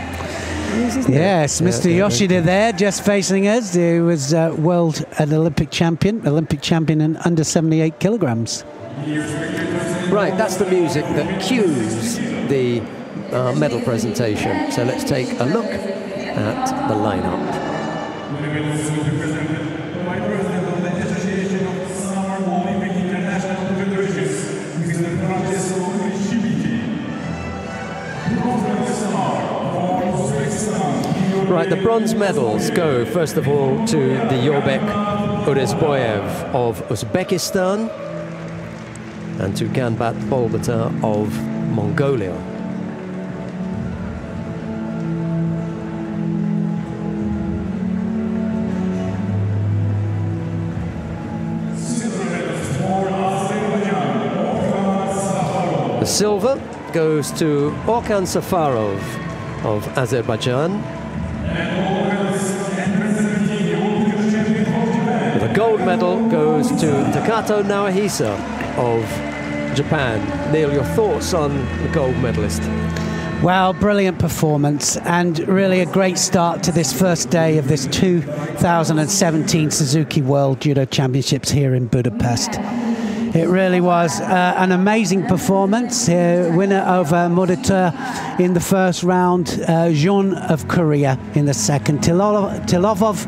Yes, Mr. Yoshida there, just facing us. He was world and Olympic champion in under 78 kilograms. Right, that's the music that cues the medal presentation. So let's take a look at the lineup. Right, the bronze medals go first of all to the Yorbek Uresboyev of Uzbekistan and to Ganbat Bolbata of Mongolia. The silver goes to Orkan Safarov of Azerbaijan. The gold medal goes to Takato Naohisa of Japan. Neil, your thoughts on the gold medalist? Well, brilliant performance and really a great start to this first day of this 2017 Suzuki World Judo Championships here in Budapest. It really was an amazing performance. Winner over Moditeur in the first round, Jeon of Korea in the second, Tilovov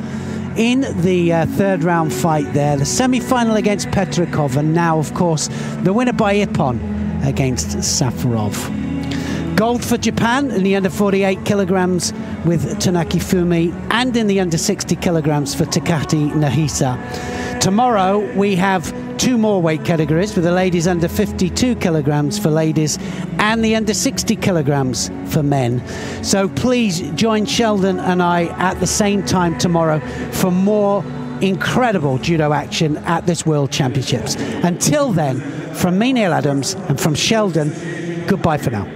in the third round fight there, the semi-final against Petrikov, and now, of course, the winner by Ippon against Safarov. Gold for Japan in the under 48 kilograms with Tanaki Fumi, and in the under 60 kilograms for Takati Nahisa. Tomorrow we have two more weight categories, with the ladies under 52 kilograms for ladies and the under 60 kilograms for men. So please join Sheldon and I at the same time tomorrow for more incredible judo action at this World Championships. Until then, from me, Neil Adams, and from Sheldon, goodbye for now.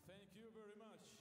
Thank you very much.